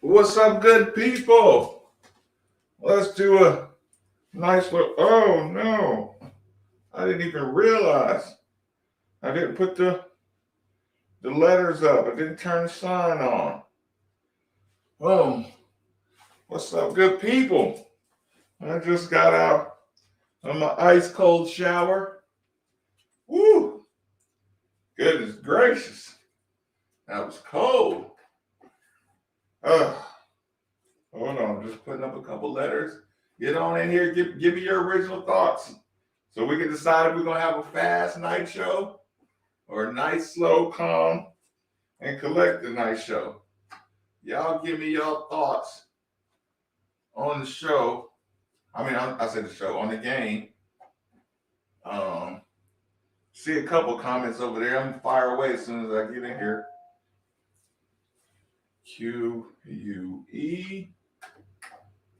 What's up, good people? Let's do a nice little. Oh no, I didn't even realize I didn't put the letters up. I didn't turn the sign on. Oh, what's up, good people? I just got out of my ice cold shower. Woo! Goodness gracious, that was cold. Uh, Hold on, just putting up a couple letters. Get on in here. Give me your original thoughts, so we can decide if we're gonna have a fast night show or a nice, slow, calm, and collected night show. Y'all give me your thoughts on the show. I said the show on the game. Um, See a couple comments over there. I'm gonna fire away as soon as I get in here. QUE.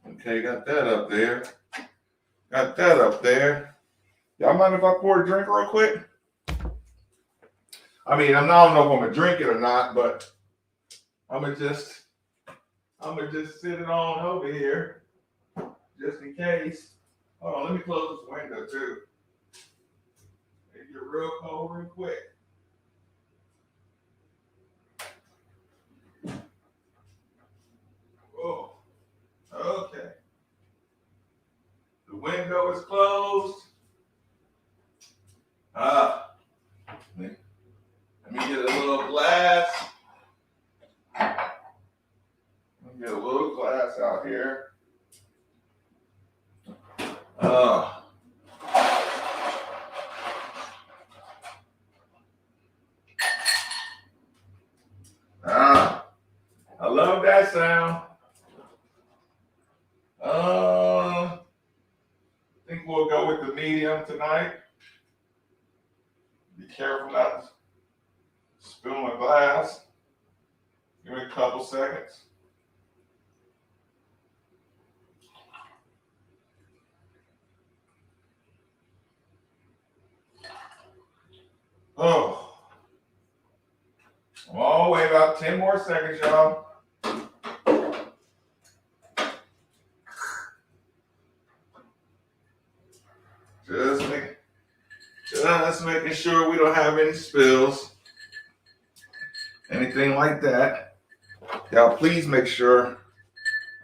Okay, got that up there. Got that up there. Y'all mind if I pour a drink real quick? I don't know if I'm gonna drink it or not, but I'm gonna just sit it on over here, just in case. Hold on, let me close this window too. It get real cold real quick. Oh, okay. The window is closed. Let me get a little glass. Let me get a little glass out here. I love that sound. I think we'll go with the medium tonight. Be careful not to spill my glass. Give me a couple seconds. Oh, I'm all the way about 10 more seconds, y'all. Just making sure we don't have any spills, anything like that. Y'all, please make sure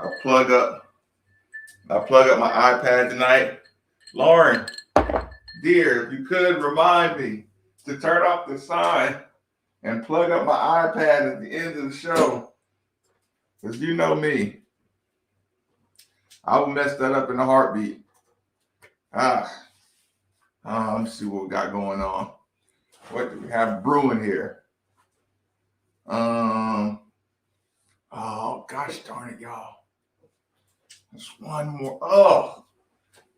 I plug up my iPad tonight. Lauren, dear, if you could remind me to turn off the sign and plug up my iPad at the end of the show, because you know me, I will mess that up in a heartbeat. Let me see what we got going on. What do we have brewing here? Oh gosh darn it, y'all. There's one more. Oh,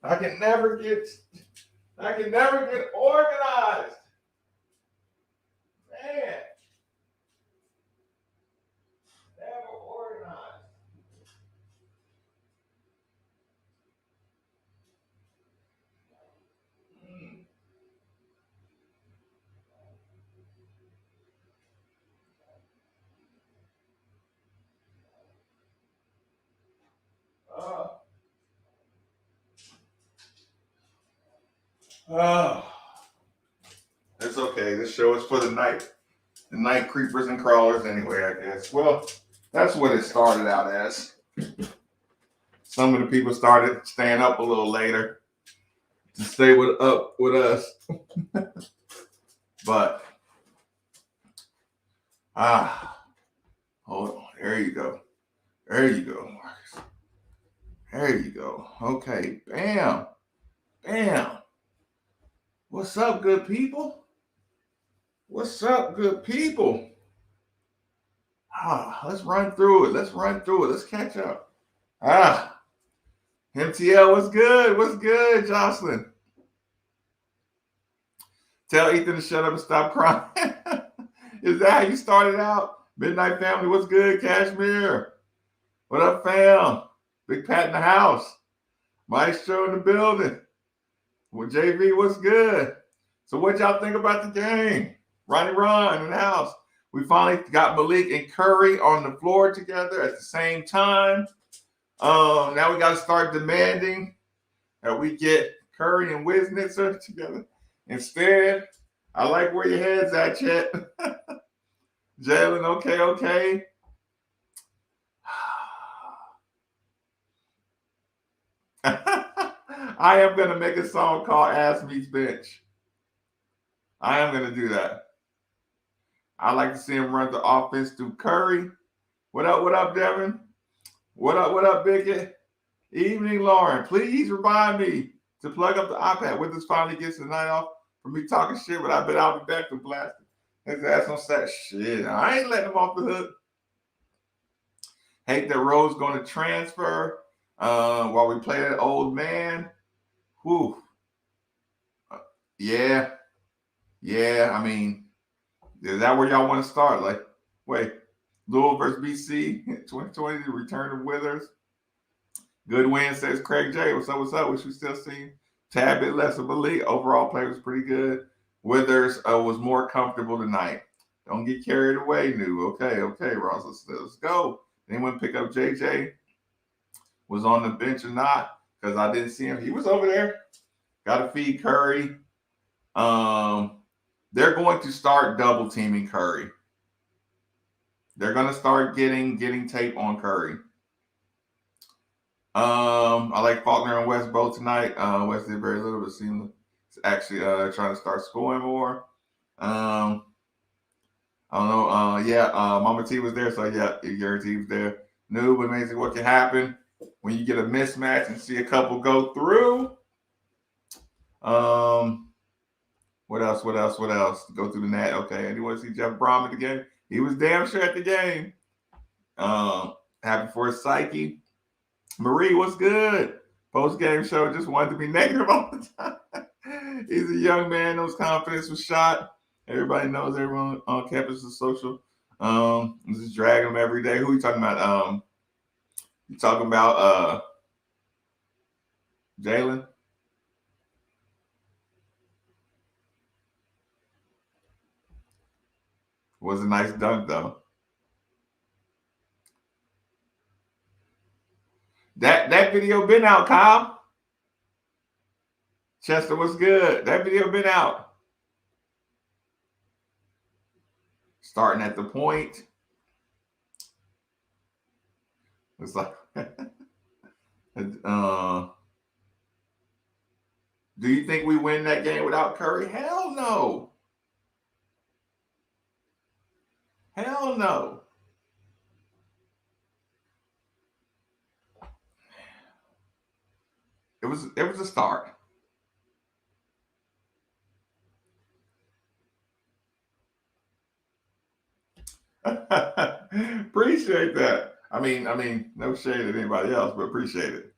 I can never get organized. Man. Never organized. Oh, it's okay. This show is for the night creepers and crawlers anyway, I guess. Well, that's what it started out as. Some of the people started staying up a little later to stay up with us. But hold on. There you go. There you go, Marcus. There you go. Okay. Bam. Bam. What's up, good people? What's up, good people? Let's run through it. Let's catch up. MTL, what's good? What's good, Jocelyn? Tell Ethan to shut up and stop crying. Is that how you started out? Midnight Family, what's good? Cashmere, what up, fam? Big Pat in the house. Maestro in the building. Well, JV, what's good? So what y'all think about the game? Ronnie Ron in the house. We finally got Malik and Curry on the floor together at the same time. Now we got to start demanding that we get Curry and Wisnitzer together. Instead, I like where your head's at, Chet. Jalen, okay. I am going to make a song called Ass Meets Bench. I am going to do that. I like to see him run the offense through Curry. What up, Devin? What up, Bigot? Evening, Lauren. Please remind me to plug up the iPad when this finally gets the night off for me talking shit, but I bet I'll be back to blast his ass on that shit. I ain't letting him off the hook. Hate that Rose going to transfer while we play that old man. Whew. Yeah. I mean, is that where y'all want to start? Like, wait, Louisville versus BC 2020, the return of Withers. Good win, says Craig J. What's up? Wish we still seen tad bit less of Malik. Overall play was pretty good. Withers was more comfortable tonight. Don't get carried away, New. Okay, Ross, let's go. Anyone pick up JJ? Was on the bench or not? Because I didn't see him. He was over there. Got to feed Curry. They're going to start double teaming Curry. They're going to start getting tape on Curry. I like Faulkner and West both tonight. West did very little, but seems actually trying to start scoring more. I don't know. Mama T was there, so yeah, your T was there. Noob, amazing what can happen when you get a mismatch and see a couple go through. What else? Go through the net. Okay. Anyone see Jeff Brom at the game? He was damn sure at the game. Happy for his psyche. Marie, what's good? Post-game show, just wanted to be negative all the time. He's a young man, whose confidence was shot. Everybody knows everyone on campus is social. Just dragging him every day. Who are you talking about? You talking about Jalen? Was a nice dunk though. That video been out, Kyle. Chester, what's good? That video been out. Starting at the point. It's like, do you think we win that game without Curry? Hell no. Hell no. It was a start. Appreciate that. I mean, no shade at anybody else, but appreciate it.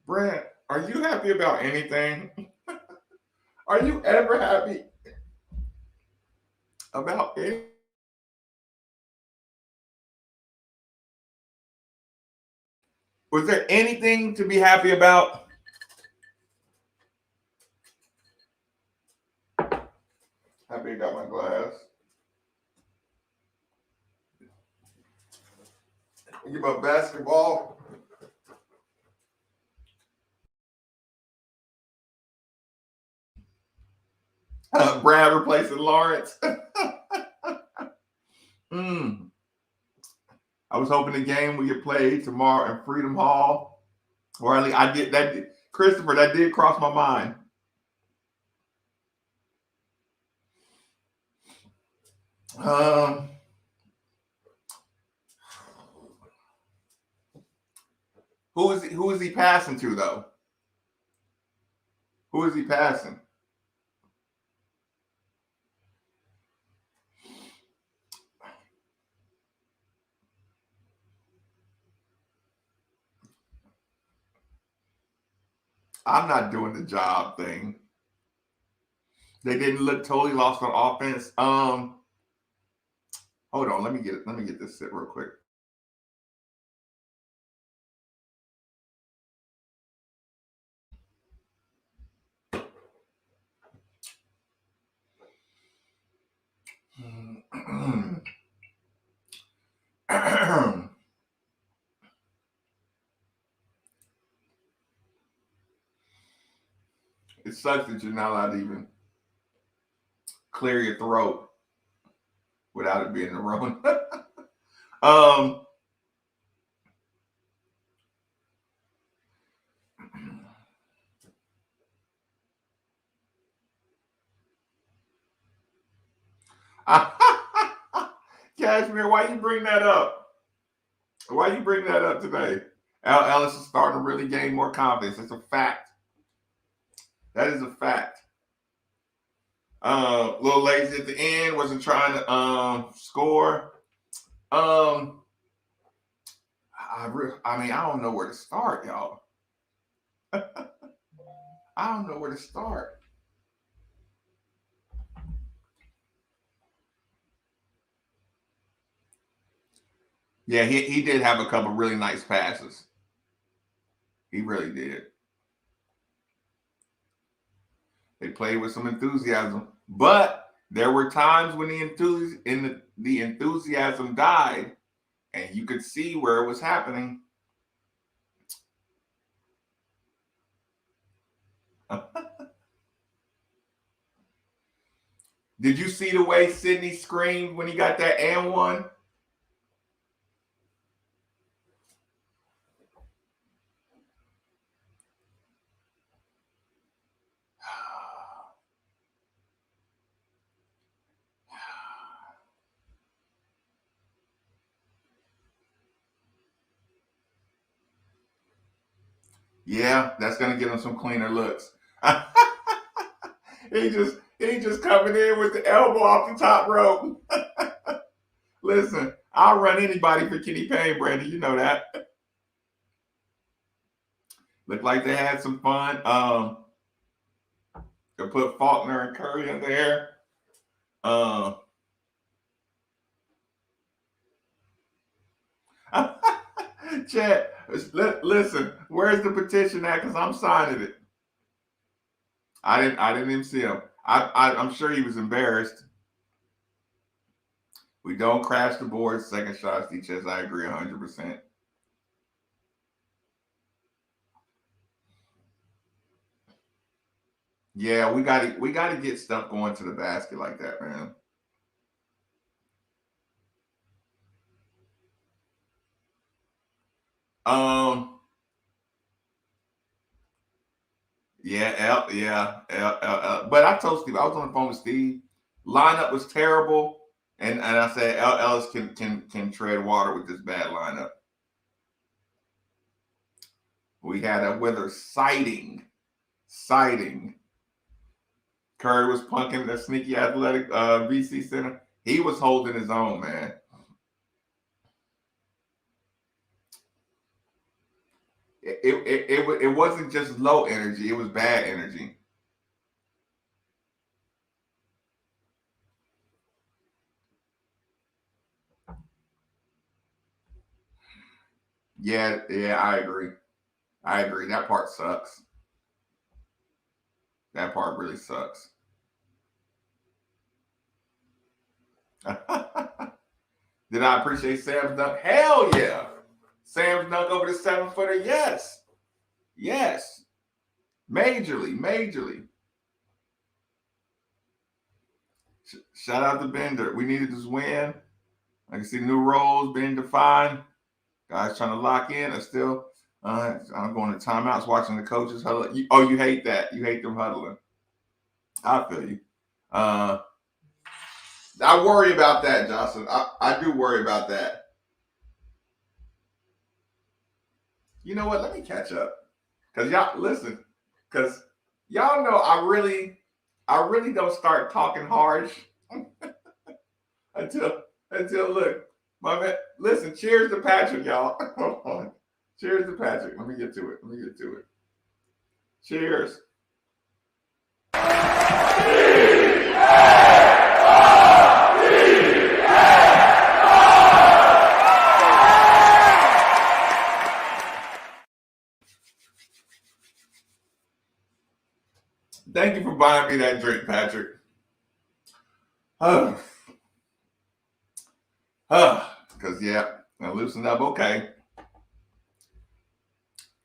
Brent, are you happy about anything? Are you ever happy about anything? Was there anything to be happy about? Happy I got my glass. Get my basketball. Brad replacing Lawrence. I was hoping the game would get played tomorrow in Freedom Hall. Or at least I did that. Christopher, that did cross my mind. Who is he passing to though? Who is he passing? I'm not doing the job thing. They didn't look totally lost on offense. Hold on, let me get this set real quick. It sucks that you're not allowed to even clear your throat without it being the wrong. Cashmere, why you bring that up? Why you bring that up today? Al Ellis is starting to really gain more confidence. It's a fact. That is a fact. A little lazy at the end, wasn't trying to score. I mean, I don't know where to start, y'all. I don't know where to start. Yeah, he did have a couple really nice passes. He really did. They played with some enthusiasm, but there were times when the enthusiasm died, and you could see where it was happening. Did you see the way Sidney screamed when he got that and one? Yeah, that's gonna give him some cleaner looks. he just coming in with the elbow off the top rope. Listen, I'll run anybody for Kenny Payne, Brandon. You know that. Looked like they had some fun. To put Faulkner and Curry in there. Chat, listen, where's the petition at? Because I'm signing it. I didn't even see him. I'm sure he was embarrassed. We don't crash the board. Second shots, D-Chess. I agree 100%. Yeah, we got to get stuff going to the basket like that, man. But I told Steve, I was on the phone with Steve. Lineup was terrible, and I said Al Ellis can tread water with this bad lineup. We had a weather sighting. Curry was punking the sneaky athletic VC center. He was holding his own, man. It wasn't just low energy; it was bad energy. Yeah, I agree. That part sucks. That part really sucks. Did I appreciate Sam's dunk? Hell yeah. Sam's dunk over the 7-footer? Yes. Majorly. Shout out to Bender. We needed this win. I can see new roles being defined. Guys trying to lock in. I'm going to timeouts watching the coaches huddle. You hate that. You hate them huddling. I feel you. I worry about that, Jocelyn. I do worry about that. You know what? Let me catch up. Because y'all know I really don't start talking harsh until look, my man. Listen, cheers to Patrick, y'all. Cheers to Patrick. Let me get to it. Cheers. Thank you for buying me that drink, Patrick. Because I loosened up. Okay.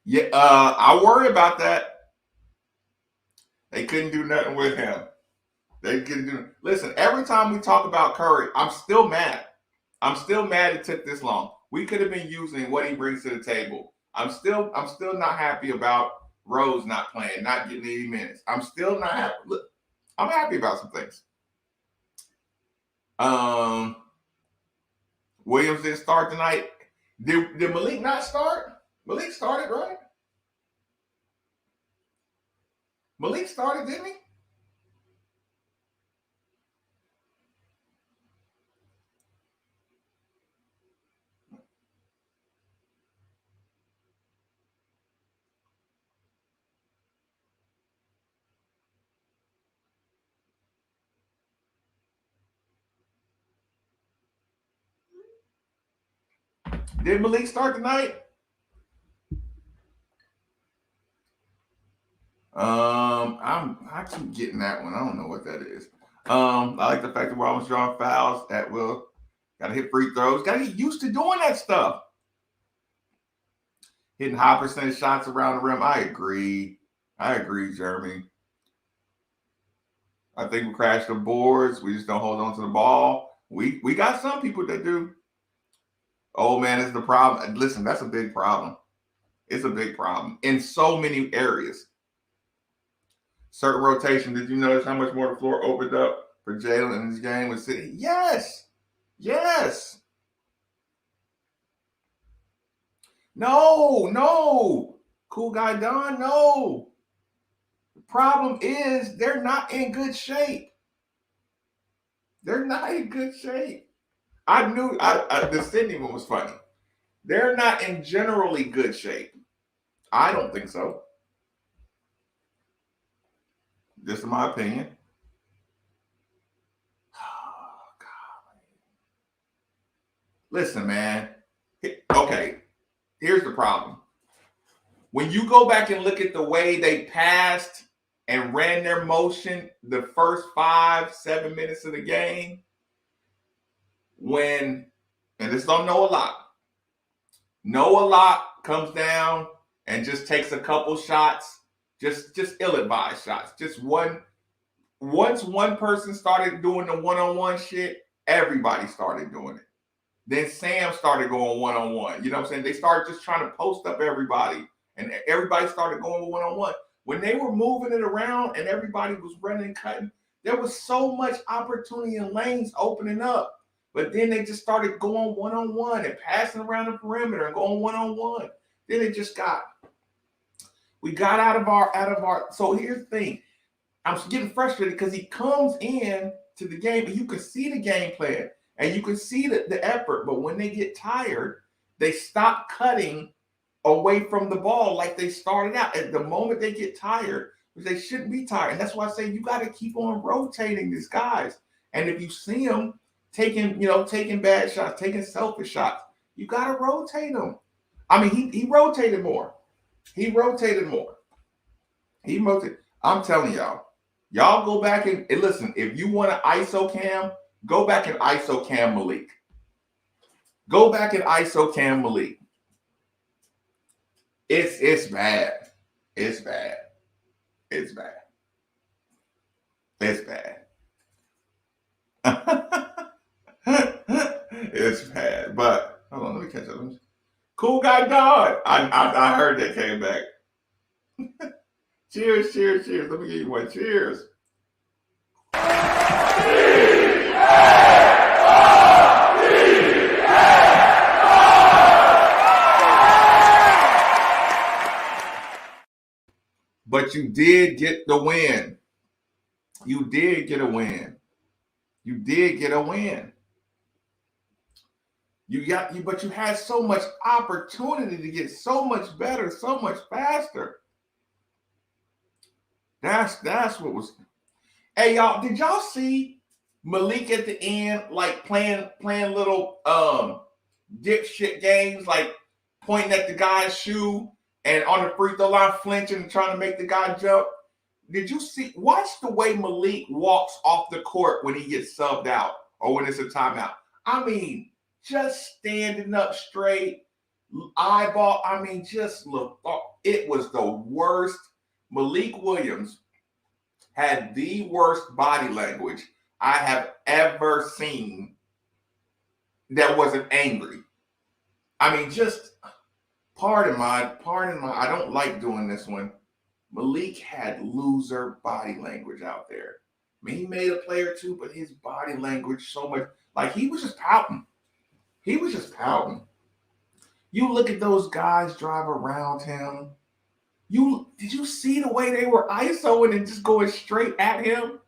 Yeah, I worry about that. They couldn't do nothing with him. They couldn't do. Listen, every time we talk about Curry, I'm still mad. I'm still mad it took this long. We could have been using what he brings to the table. I'm still not happy about Rose not playing, not getting 80 minutes. I'm still not happy. Look, I'm happy about some things. Williams didn't start tonight. Did Malik not start? Malik started, right? Malik started, didn't he? Did Malik start tonight? I keep getting that one. I don't know what that is. I like the fact that we're almost drawing fouls at will. Got to hit free throws. Got to get used to doing that stuff. Hitting high percentage shots around the rim. I agree, Jeremy. I think we crash the boards. We just don't hold on to the ball. We got some people that do. Oh man, it's the problem. Listen, that's a big problem. It's a big problem in so many areas. Certain rotation. Did you notice how much more the floor opened up for Jalen in this game with City? Yes. No. Cool guy Don, no. The problem is they're not in good shape. I knew the Sydney one was funny. They're not in generally good shape. I don't think so. Just in my opinion. Oh, God. Listen, man. Okay, here's the problem. When you go back and look at the way they passed and ran their motion the first 5-7 minutes of the game, and this don't know a lot comes down and just takes a couple shots, just ill-advised shots. Just once one person started doing the one-on-one shit, everybody started doing it. Then Sam started going one-on-one. You know what I'm saying? They started just trying to post up everybody, and everybody started going one-on-one. When they were moving it around and everybody was running and cutting, there was so much opportunity and lanes opening up. But then they just started going one-on-one and passing around the perimeter and going one-on-one. Then it just we got out of our. So here's the thing. I'm getting frustrated because he comes in to the game and you can see the game plan and you can see the effort. But when they get tired, they stop cutting away from the ball like they started out. At the moment they get tired, they shouldn't be tired. And that's why I say you got to keep on rotating these guys. And if you see them taking bad shots, taking selfish shots, you got to rotate them. I mean, he rotated more. I'm telling y'all go back and listen. If you want to ISO cam, go back and ISO cam Malik. It's bad. It's bad. It's bad. But hold on, let me catch up. Cool guy Don. I heard that came back. Cheers. Let me give you one. Cheers. But you did get the win. You did get a win. But you had so much opportunity to get so much better, so much faster. That's what was. Hey, y'all, did y'all see Malik at the end, like playing little dipshit games, like pointing at the guy's shoe and on the free throw line flinching and trying to make the guy jump? Did you see? Watch the way Malik walks off the court when he gets subbed out or when it's a timeout. I mean, just standing up straight, eyeball. I mean, just look. It was the worst. Malik Williams had the worst body language I have ever seen that wasn't angry. I mean, just pardon my, I don't like doing this one. Malik had loser body language out there. I mean, he made a play or two, but his body language so much, like he was just pouting. He was just pouting. You look at those guys drive around him. Did you see the way they were ISOing and just going straight at him?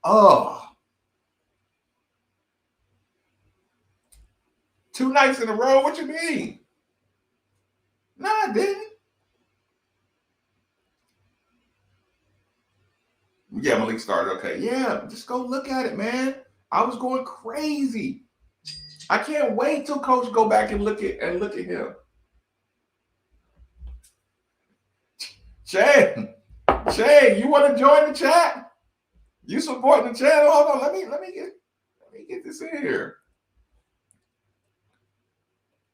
Oh. 2 nights in a row? What you mean? No, I didn't. Yeah, Malik started. Okay. Yeah, just go look at it, man. I was going crazy. I can't wait till coach go back and look at him. Shay, you want to join the chat? You supporting the channel? Hold on, let me get this in here.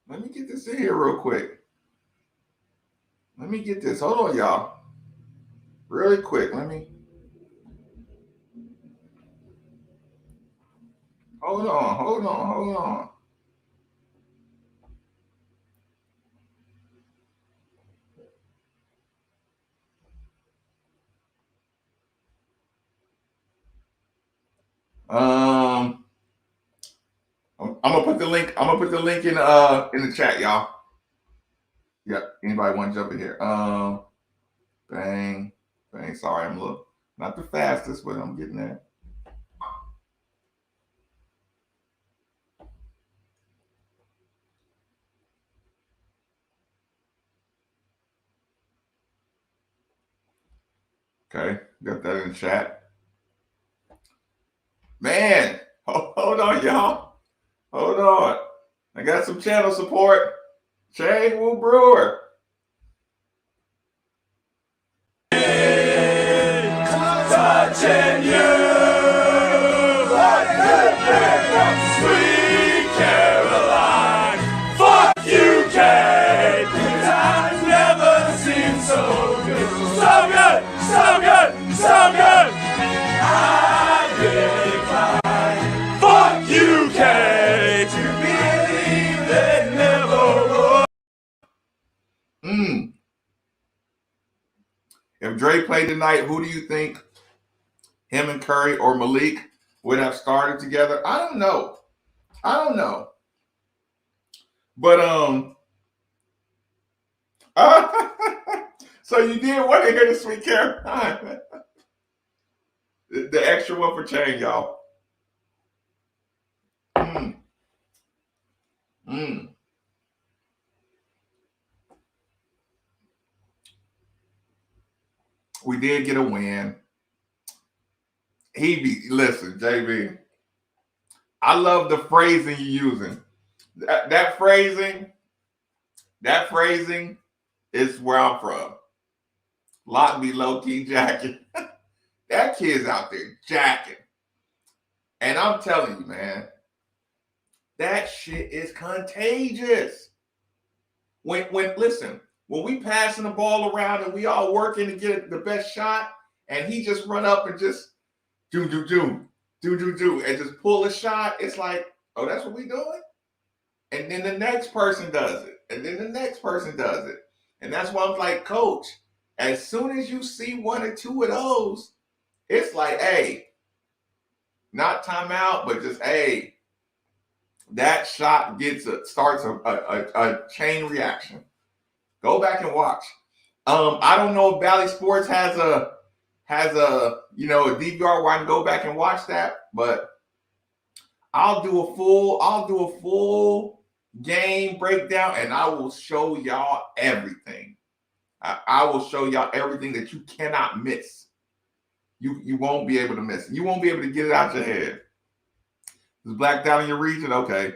Let me get this in here real quick. Let me get this. Hold on, y'all. Really quick. Let me. Hold on. I'm gonna put the link. I'm gonna put the link in the chat, y'all. Yep. Anybody want to jump in here? Bang. Sorry, I'm a little not the fastest, but I'm getting there. Okay, got that in the chat. Man, hold on, y'all. Hold on. I got some channel support. Shane Wu Brewer. Touching you, sweet Caroline. Fuck you, Kate. I've never seen so good. So good. I really cried. Fuck you, Kate. To believe that never would. If Dre played tonight, who do you think him and Curry or Malik would have started together? I don't know. But so you did want to hear the Sweet Caroline. The extra one for Chain, y'all. We did get a win. Listen, JB. I love the phrasing you're using. That phrasing is where I'm from. Lock me low key jacking. That kid's out there jacking. And I'm telling you, man, that shit is contagious. When we passing the ball around and we all working to get the best shot, and he just run up and just do, and just pull a shot, it's like, oh, that's what we doing? And then the next person does it. And then the next person does it. And that's why I'm like, Coach, as soon as you see 1 or 2 of those, it's like, hey, not timeout, but just, hey, that shot starts a chain reaction. Go back and watch. I don't know if Bally Sports has a DVR where I can go back and watch that, but I'll do a full game breakdown and I will show y'all everything. I will show y'all everything that you cannot miss. You won't be able to miss it. You won't be able to get it out your head. Is black down in your region? Okay.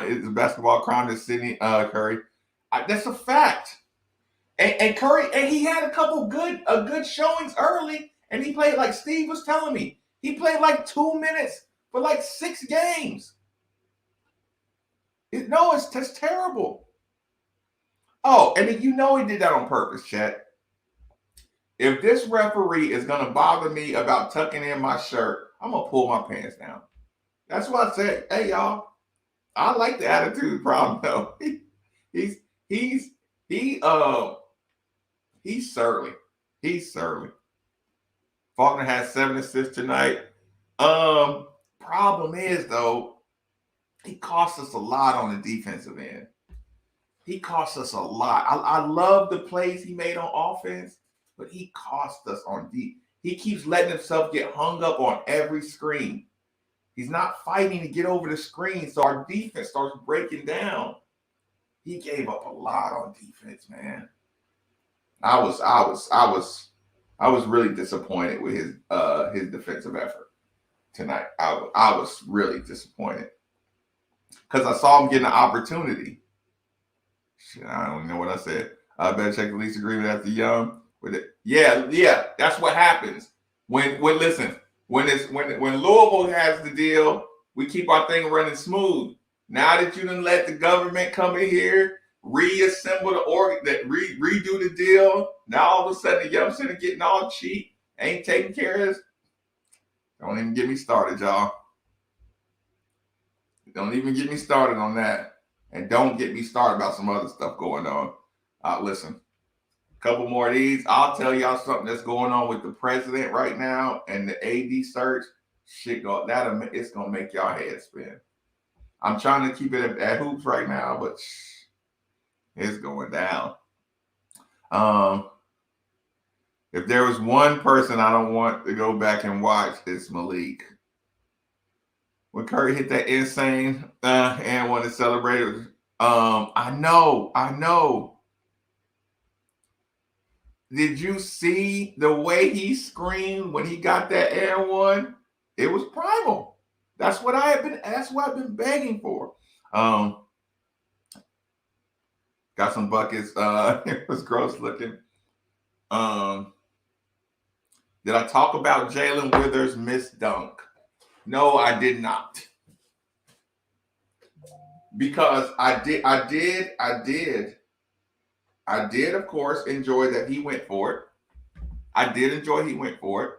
Is the basketball crown to Sydney Curry? That's a fact. And Curry, and he had a couple good showings early, and he played like Steve was telling me. He played like 2 minutes for like 6 games. It's terrible. Oh, and he did that on purpose, Chet. If this referee is gonna bother me about tucking in my shirt, I'm gonna pull my pants down. That's what I said. Hey, y'all, I like the attitude problem though. He's surly. He's surly. Faulkner has 7 assists tonight. Problem is though, he costs us a lot on the defensive end. He costs us a lot. I love the plays he made on offense, but he cost us on deep. He keeps letting himself get hung up on every screen. He's not fighting to get over the screen, so our defense starts breaking down. He gave up a lot on defense, man. I was really disappointed with his defensive effort tonight. I was really disappointed because I saw him getting an opportunity. Shit, I don't know what I said. I better check the lease agreement after Young with it. Yeah, that's what happens when Louisville has the deal. We keep our thing running smooth. Now that you done let the government come in here, reassemble the redo the deal. Now all of a sudden the Young Center getting all cheap, ain't taking care of us. Don't even get me started, y'all. Don't even get me started on that. And don't get me started about some other stuff going on. Listen, a couple more of these. I'll tell y'all something that's going on with the president right now and the AD search. Shit, it's gonna make y'all head spin. I'm trying to keep it at hoops right now, but it's going down. If there was one person I don't want to go back and watch, it's Malik. When Curry hit that insane and when it celebrated, I know. Did you see the way he screamed when he got that air one? It was primal. That's what I've been begging for. Got some buckets. It was gross looking. Did I talk about Jalen Withers' missed dunk? No, I did not. Because I did, of course, enjoy that he went for it. I did enjoy he went for it.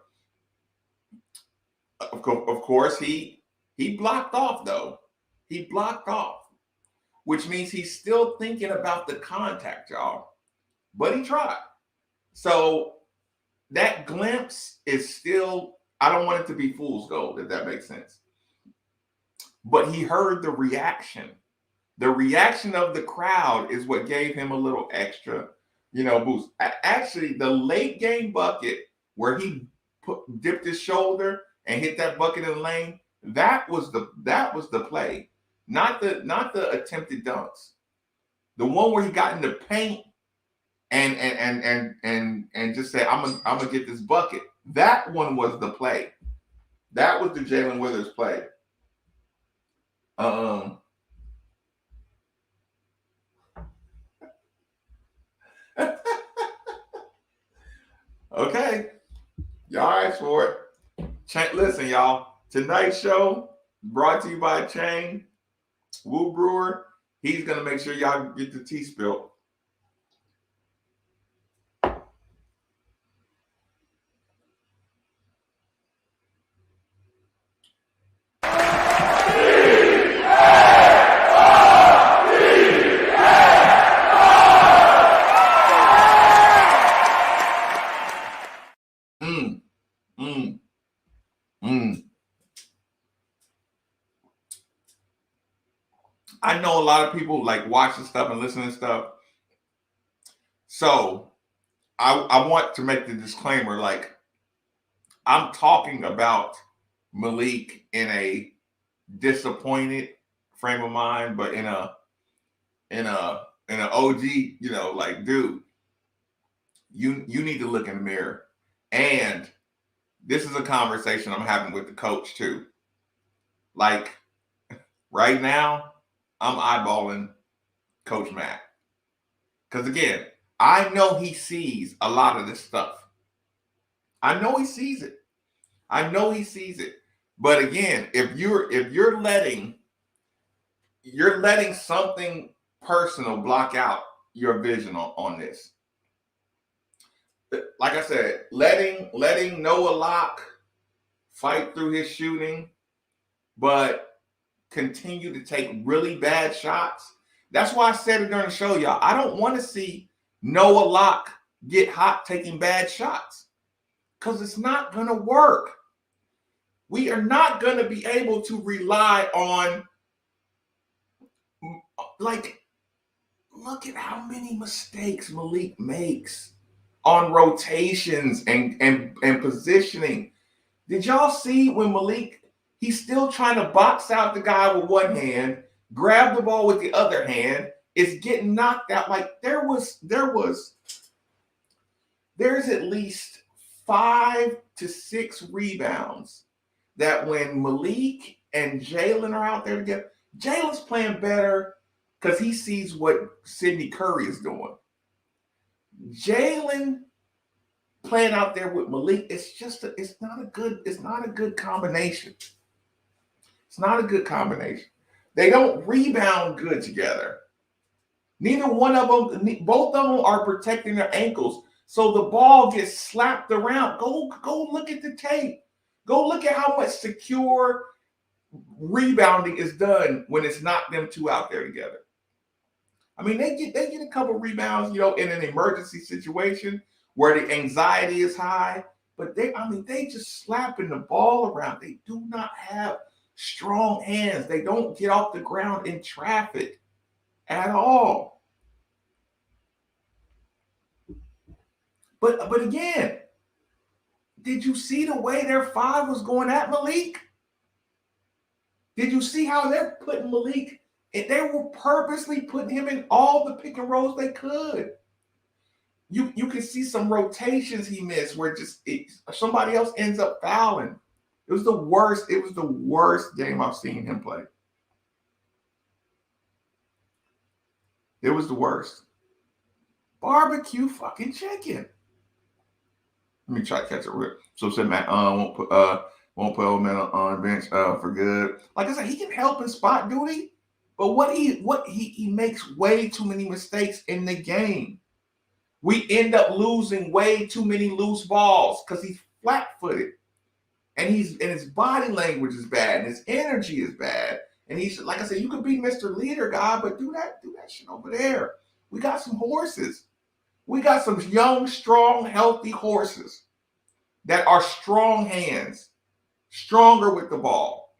Of course, he blocked off, though. He blocked off, which means he's still thinking about the contact, y'all. But he tried. So that glimpse is still, I don't want it to be fool's gold, if that makes sense. But he heard the reaction. The reaction of the crowd is what gave him a little extra, boost. Actually, the late game bucket where he dipped his shoulder and hit that bucket in the lane, that was the play, not the attempted dunks. The one where he got in the paint and just said, I'm gonna get this bucket. That one was the play. That was the Jalen Withers play. Okay, y'all asked for it. Listen, y'all. Tonight's show brought to you by Chain Woo Brewer. He's gonna make sure y'all get the tea spilled. I know a lot of people like watching stuff and listening to stuff. So I want to make the disclaimer, like I'm talking about Malik in a disappointed frame of mind, but in an OG, like, dude, you need to look in the mirror. And this is a conversation I'm having with the coach too. Like right now, I'm eyeballing Coach Matt. Because again, I know he sees a lot of this stuff. I know he sees it. I know he sees it. But again, if you're letting something personal block out your vision on this. Like I said, letting Noah Locke fight through his shooting, but continue to take really bad shots. That's why I said it during the show, y'all. I don't want to see Noah Locke get hot taking bad shots because it's not going to work. We are not going to be able to rely on, like, look at how many mistakes Malik makes on rotations and positioning. Did y'all see when Malik, he's still trying to box out the guy with one hand, grab the ball with the other hand, is getting knocked out. Like there's at least 5 to 6 rebounds that when Malik and Jalen are out there together, Jalen's playing better because he sees what Sidney Curry is doing. Jalen playing out there with Malik, it's not a good combination. It's not a good combination. They don't rebound good together. Neither one of them, both of them are protecting their ankles. So the ball gets slapped around. Go look at the tape. Go look at how much secure rebounding is done when it's not them two out there together. I mean, they get a couple rebounds, in an emergency situation where the anxiety is high, but they just slapping the ball around. They do not have strong hands. They don't get off the ground in traffic at all. But again, did you see the way their 5 was going at Malik? Did you see how they're putting Malik? And they were purposely putting him in all the pick and rolls they could. You can see some rotations he missed where somebody else ends up fouling. It was the worst. It was the worst game I've seen him play. It was the worst. Barbecue fucking chicken. Let me try to catch it real. So said Matt won't put old man on bench for good. Like I said, he can help in spot duty, but what he makes way too many mistakes in the game. We end up losing way too many loose balls because he's flat-footed, and his body language is bad, and his energy is bad. And he's, like I said, you could be Mr. Leader guy, but do that shit over there. We got some horses. We got some young, strong, healthy horses that are strong hands, stronger with the ball.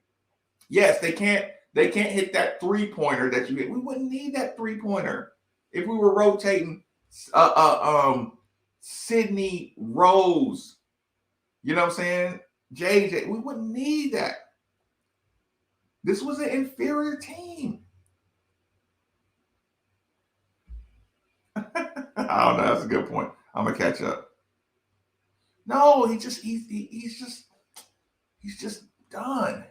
Yes, they can't hit that 3-pointer that you hit. We wouldn't need that 3-pointer if we were rotating Sidney Rose. You know what I'm saying? JJ, we wouldn't need that. This was an inferior team. I don't know. That's a good point. I'm gonna catch up. No, he's just done.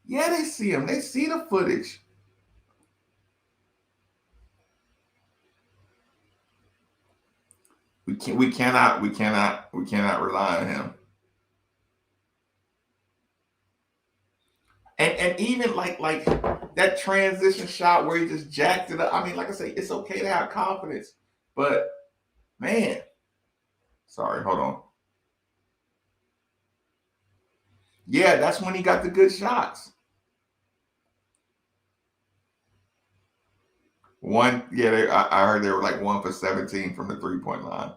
Yeah, they see him. They see the footage. We cannot rely on him. And even like that transition shot where he just jacked it up. I mean, like I say, it's okay to have confidence, but man, sorry, hold on. Yeah, that's when he got the good shots. I heard they were like 1 for 17 from the 3-point line.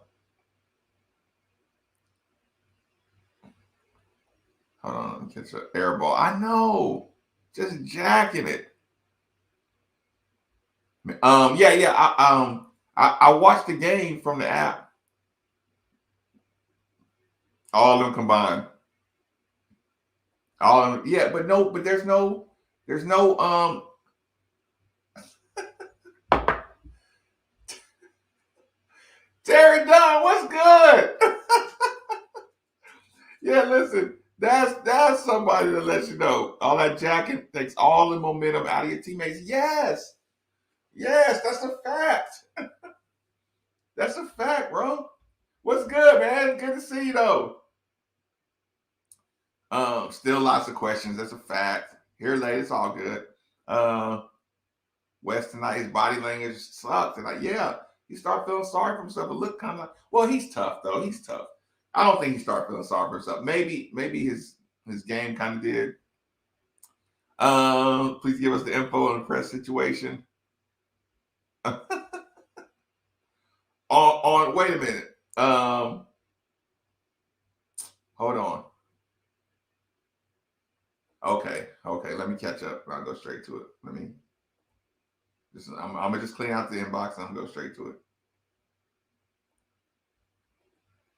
Hold on, let me catch an air ball. I know, just jacking it. I watched the game from the app. All of them combined. All of them, yeah, but there's no Terry Dunn, what's good? Yeah, listen, that's somebody that lets you know all that jacking takes all the momentum out of your teammates. Yes, yes, that's a fact. That's a fact, bro. What's good, man? Good to see you though. Still lots of questions. That's a fact. Here late, it's all good. West tonight, his body language sucked. And yeah, he started feeling sorry for himself. It looked kind of like, well, he's tough though. He's tough. I don't think he started feeling sorry for himself. Maybe his game kind of did. Please give us the info on the press situation. on wait a minute. Hold on. Okay, let me catch up. I'll go straight to it. I'm gonna just clean out the inbox and I'm gonna go straight to it.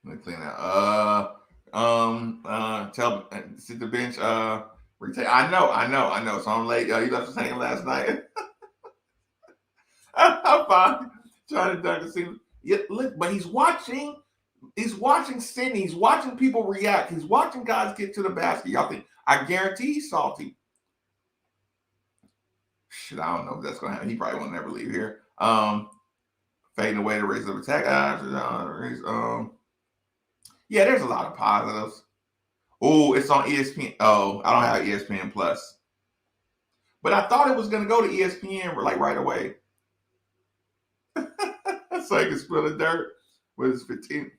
Let me clean out. See the bench. Retake. I know. So I'm late. You left us hanging last night. I'm fine. Trying to dunk the scene. Yeah, look, but he's watching. He's watching Sydney. He's watching people react. He's watching guys get to the basket. Y'all think? I guarantee he's salty. Shit, I don't know if that's gonna happen. He probably won't never leave here. Fading away to raise up attack. Yeah, there's a lot of positives. Oh, it's on ESPN. Oh, I don't have ESPN Plus. But I thought it was going to go to ESPN like right away. So he can spill the dirt with his 15.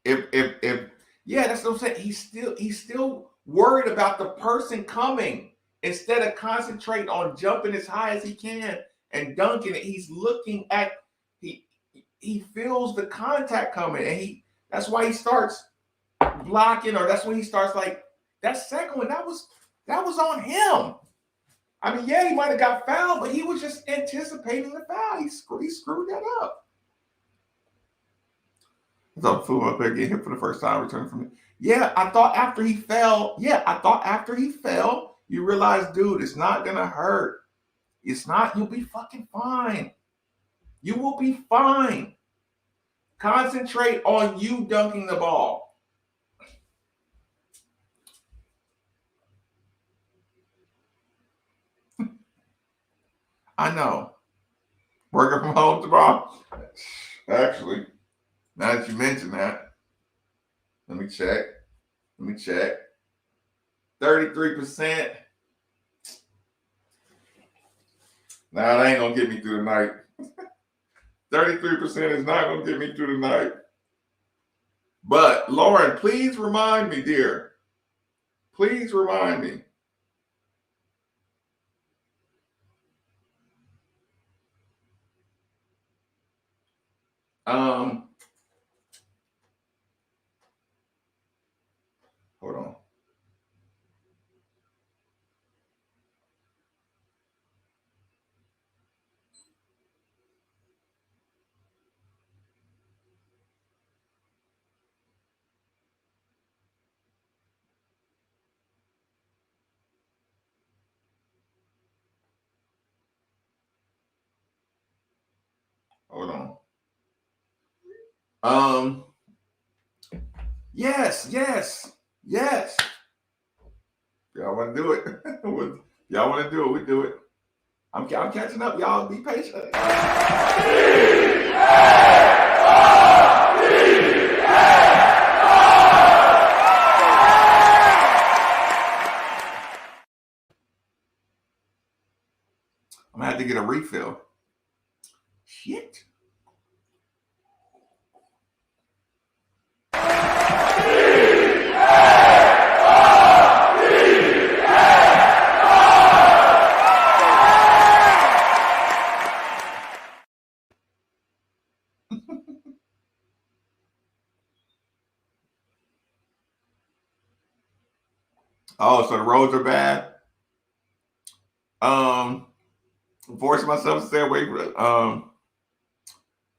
If yeah, that's what I'm saying. He's still worried about the person coming instead of concentrating on jumping as high as he can and dunking it. He's looking at he feels the contact coming, and that's why he starts blocking, or that's when he starts like that second one. That was on him. I mean, yeah, he might have got fouled, but he was just anticipating the foul. He screwed that up. So Fu up there getting hit for the first time, returning from it. Yeah, I thought after he fell, you realize, dude, it's not gonna hurt. It's not. You'll be fucking fine. You will be fine. Concentrate on you dunking the ball. I know. Working from home tomorrow. Actually, now that you mention that, let me check. 33%. Nah, that ain't gonna get me through the night. 33% is not gonna get me through the night. But Lauren, please remind me, dear. Please remind me. Hold on. Hold on. Yes. Y'all want to do it? Y'all want to do it? We do it. I'm catching up. Y'all be patient. I'm gonna have to get a refill. Shit. Oh, so the roads are bad. Forcing myself to stay away from it. I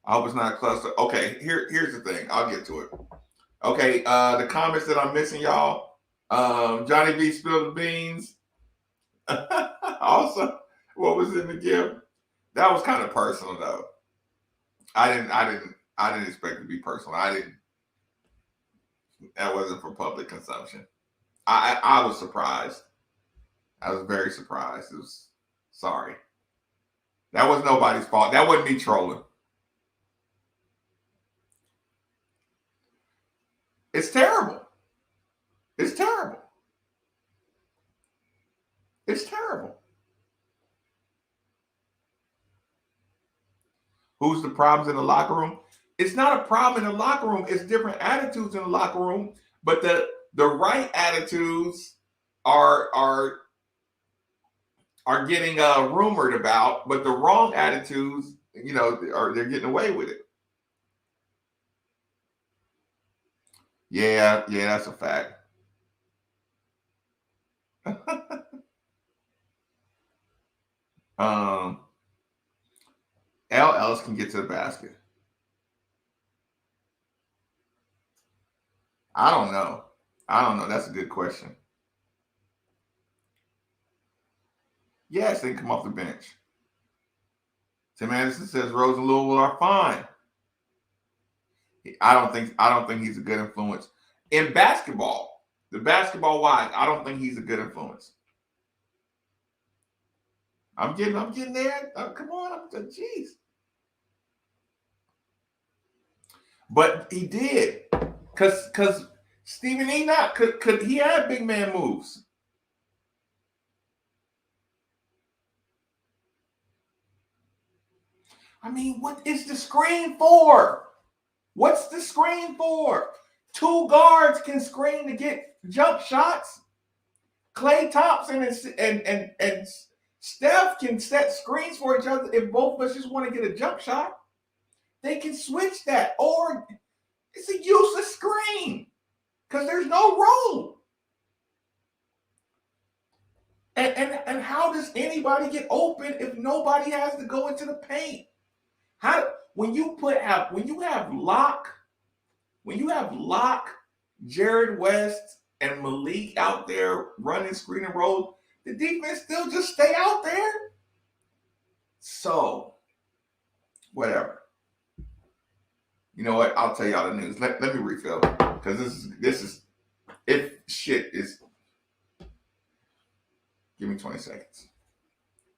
hope it's not a cluster. Okay, here's the thing. I'll get to it. Okay, the comments that I'm missing, y'all. Johnny B spilled the beans. Also, what was in the gift? That was kind of personal, though. I didn't expect it to be personal. That wasn't for public consumption. I was surprised. I was very surprised. It was sorry. That was nobody's fault. That wasn't me trolling. It's terrible. It's terrible. It's terrible. Who's the problems in the locker room? It's not a problem in the locker room. It's different attitudes in the locker room. But the right attitudes are getting rumored about, but the wrong attitudes, they're getting away with it. Yeah, that's a fact. L. Ellis can get to the basket. I don't know. That's a good question. Yes, they can come off the bench. Tim Anderson says Rose and Louisville are fine. I don't think he's a good influence in basketball. The basketball wise, I don't think he's a good influence. I'm getting there. Oh, come on, jeez. But he did, cause Stephen Enoch could he had big man moves. I mean, what is the screen for? What's the screen for? Two guards can screen to get jump shots. Klay Thompson and Steph can set screens for each other if both of us just want to get a jump shot. They can switch that, or it's a useless screen because there's no room. And how does anybody get open if nobody has to go into the paint? When you have Locke, Jared West, and Malik out there running screen and roll, the defense still just stay out there. So, whatever. You know what? I'll tell y'all the news. Let me refill because this is if shit is. Give me 20 seconds.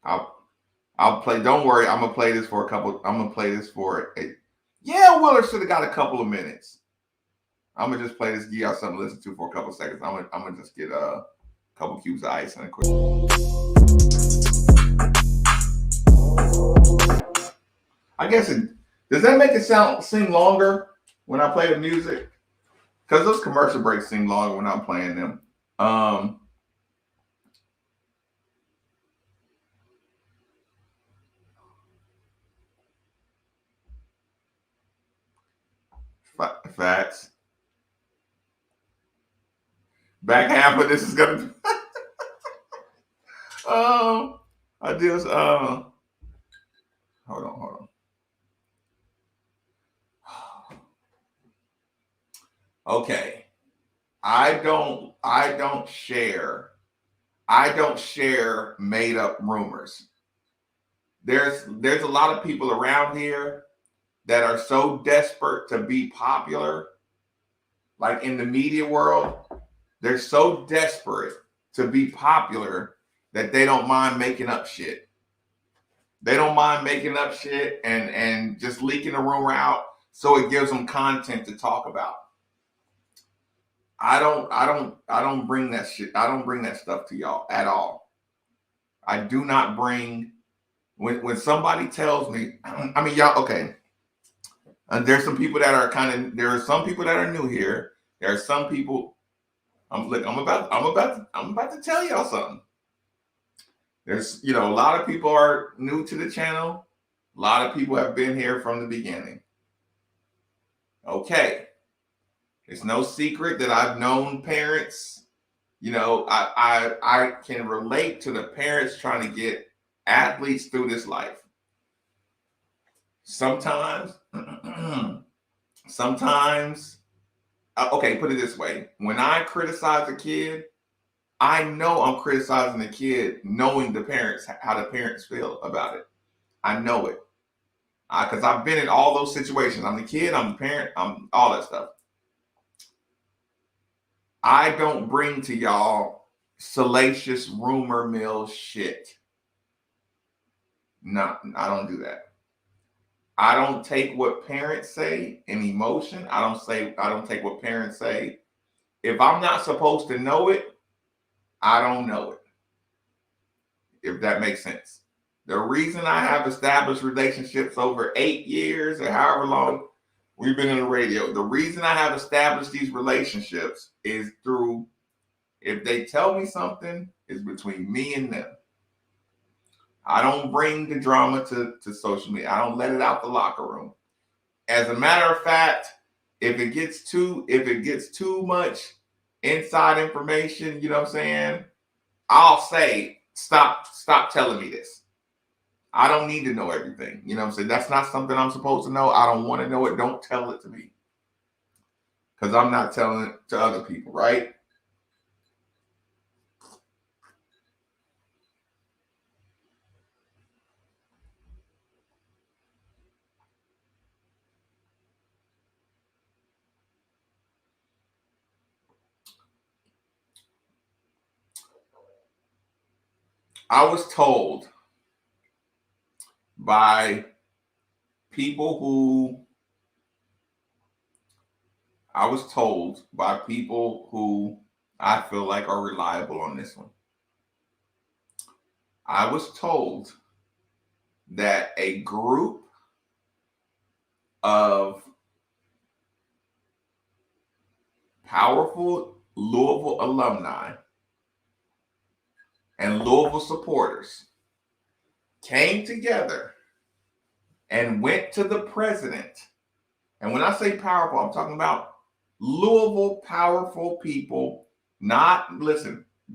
I'll play. Don't worry. I'm gonna play this for Yeah, Willard should have got a couple of minutes. I'm gonna just play this. Give y'all something to listen to for a couple of seconds. I'm gonna just get a couple cubes of ice and a quick. I guess does that make it seem longer when I play the music? Because those commercial breaks seem longer when I'm playing them. Facts. Back half of this is gonna. I just hold on. Okay, I don't share made up rumors. There's a lot of people around here that are so desperate to be popular, like in the media world. They're so desperate to be popular that they don't mind making up shit. They don't mind making up shit and just leaking a rumor out so it gives them content to talk about. I don't bring that shit. I don't bring that stuff to y'all at all. I do not bring when somebody tells me, I mean, y'all, okay. And there's some people that are there are some people that are new here. There are some people. I'm about to tell y'all something. There's, a lot of people are new to the channel. A lot of people have been here from the beginning. Okay. It's no secret that I've known parents. I can relate to the parents trying to get athletes through this life. Sometimes, okay, put it this way. When I criticize a kid, I know I'm criticizing the kid knowing how the parents feel about it. I know it. Because I've been in all those situations. I'm the kid, I'm the parent, I'm all that stuff. I don't bring to y'all salacious rumor mill shit. No, I don't do that. I don't take what parents say in emotion. I don't take what parents say. If I'm not supposed to know it, I don't know it. If that makes sense. The reason I have established relationships over 8 years or however long we've been in the radio, the reason I have established these relationships is through, if they tell me something, it's between me and them. I don't bring the drama to social media. I don't let it out the locker room. As a matter of fact, if it gets too much inside information, you know what I'm saying? I'll say, stop telling me this. I don't need to know everything. You know what I'm saying? That's not something I'm supposed to know. I don't want to know it. Don't tell it to me. Because I'm not telling it to other people, right? I was told by people who I feel like are reliable on this one. I was told that a group of powerful Louisville alumni and Louisville supporters came together and went to the president. And when I say powerful, I'm talking about Louisville powerful people,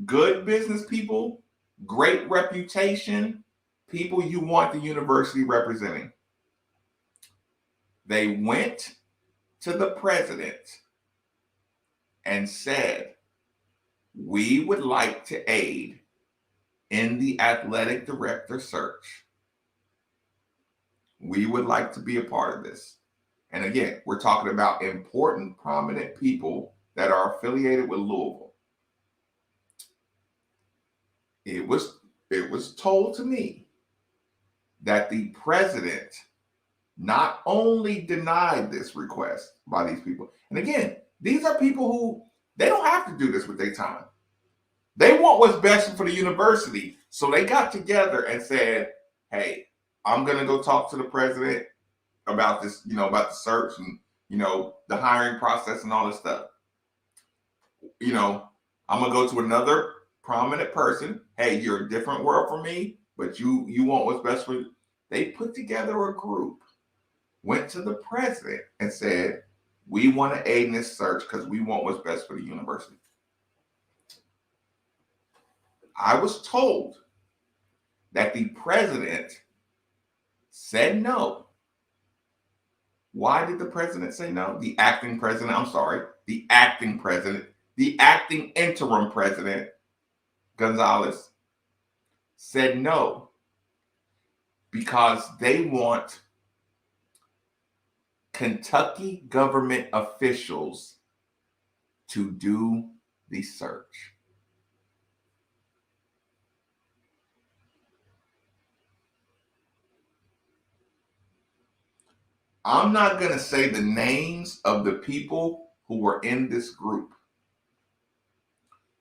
good business people, great reputation, people you want the university representing. They went to the president and said, we would like to aid in the athletic director search. We would like to be a part of this. And again, we're talking about important, prominent people that are affiliated with Louisville. It was told to me that the president not only denied this request by these people, and again, these are people who they don't have to do this with their time. They want what's best for the university. So they got together and said, hey, I'm going to go talk to the president about this, about the search and, the hiring process and all this stuff. I'm going to go to another prominent person. Hey, you're a different world from me, but you want what's best for you. They put together a group, went to the president and said, we want to aid in this search because we want what's best for the university. I was told that the president said no. Why did the president say no? The acting interim president, Gonzalez, said no because they want Kentucky government officials to do the search. I'm not going to say the names of the people who were in this group,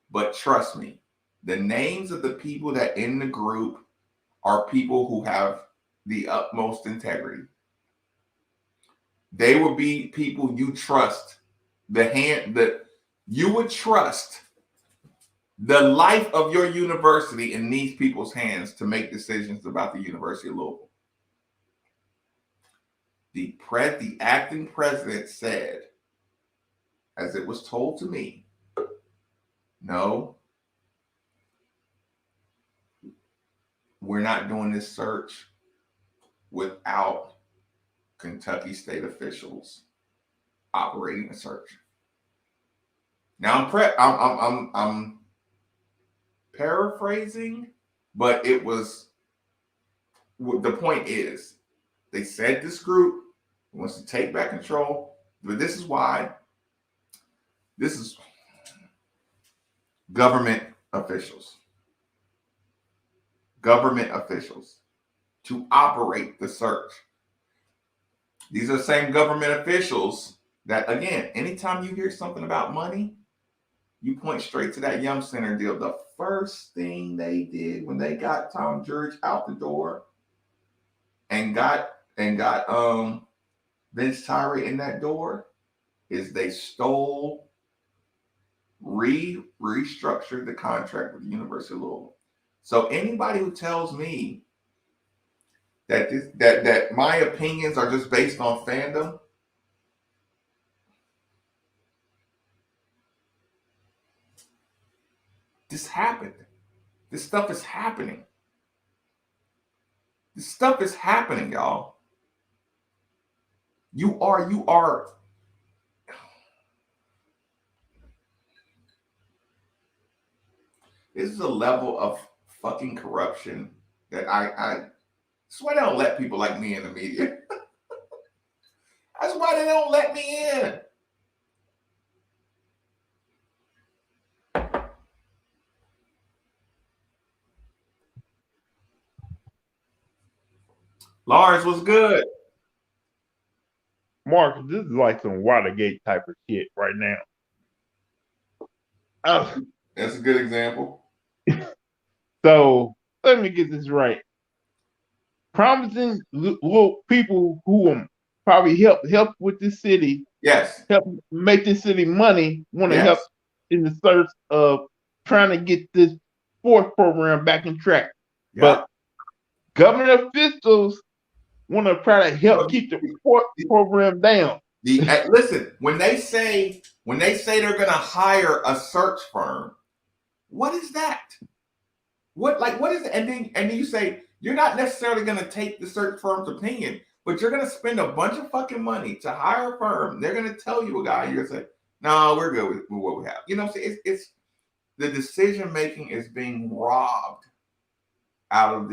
but trust me, the names of the people that in the group are people who have the utmost integrity. They would be people you trust, you would trust the life of your university in these people's hands to make decisions about the University of Louisville. The acting president said, as it was told to me, no, we're not doing this search without Kentucky state officials operating a search. Now I'm paraphrasing, but the point is They said this group wants to take back control, but this is why. This is government officials. Government officials to operate the search. These are the same government officials that, again, anytime you hear something about money, you point straight to that Yum Center deal. The first thing they did when they got Tom Jurich out the door and got Vince Tyree in that door is they restructured the contract with the University of Louisville. So anybody who tells me that my opinions are just based on fandom, this happened. This stuff is happening. This stuff is happening, y'all. You are. This is a level of fucking corruption that that's why they don't let people like me in the media. That's why they don't let me in. Lawrence was good. Mark, this is like some Watergate type of shit right now. That's a good example. So let me get this right. Promising little people who probably help with this city, yes, help make this city money, want to yes. help in the search of trying to get this sports program back in track. Yep. But government officials want to try to help keep the sports program down. Listen, when they say they're going to hire a search firm, what is that? What is it? And then you say you're not necessarily going to take the search firm's opinion, but you're going to spend a bunch of fucking money to hire a firm. They're going to tell you a guy. You're going to say, no, we're good with what we have. You know, it's the decision making is being robbed out of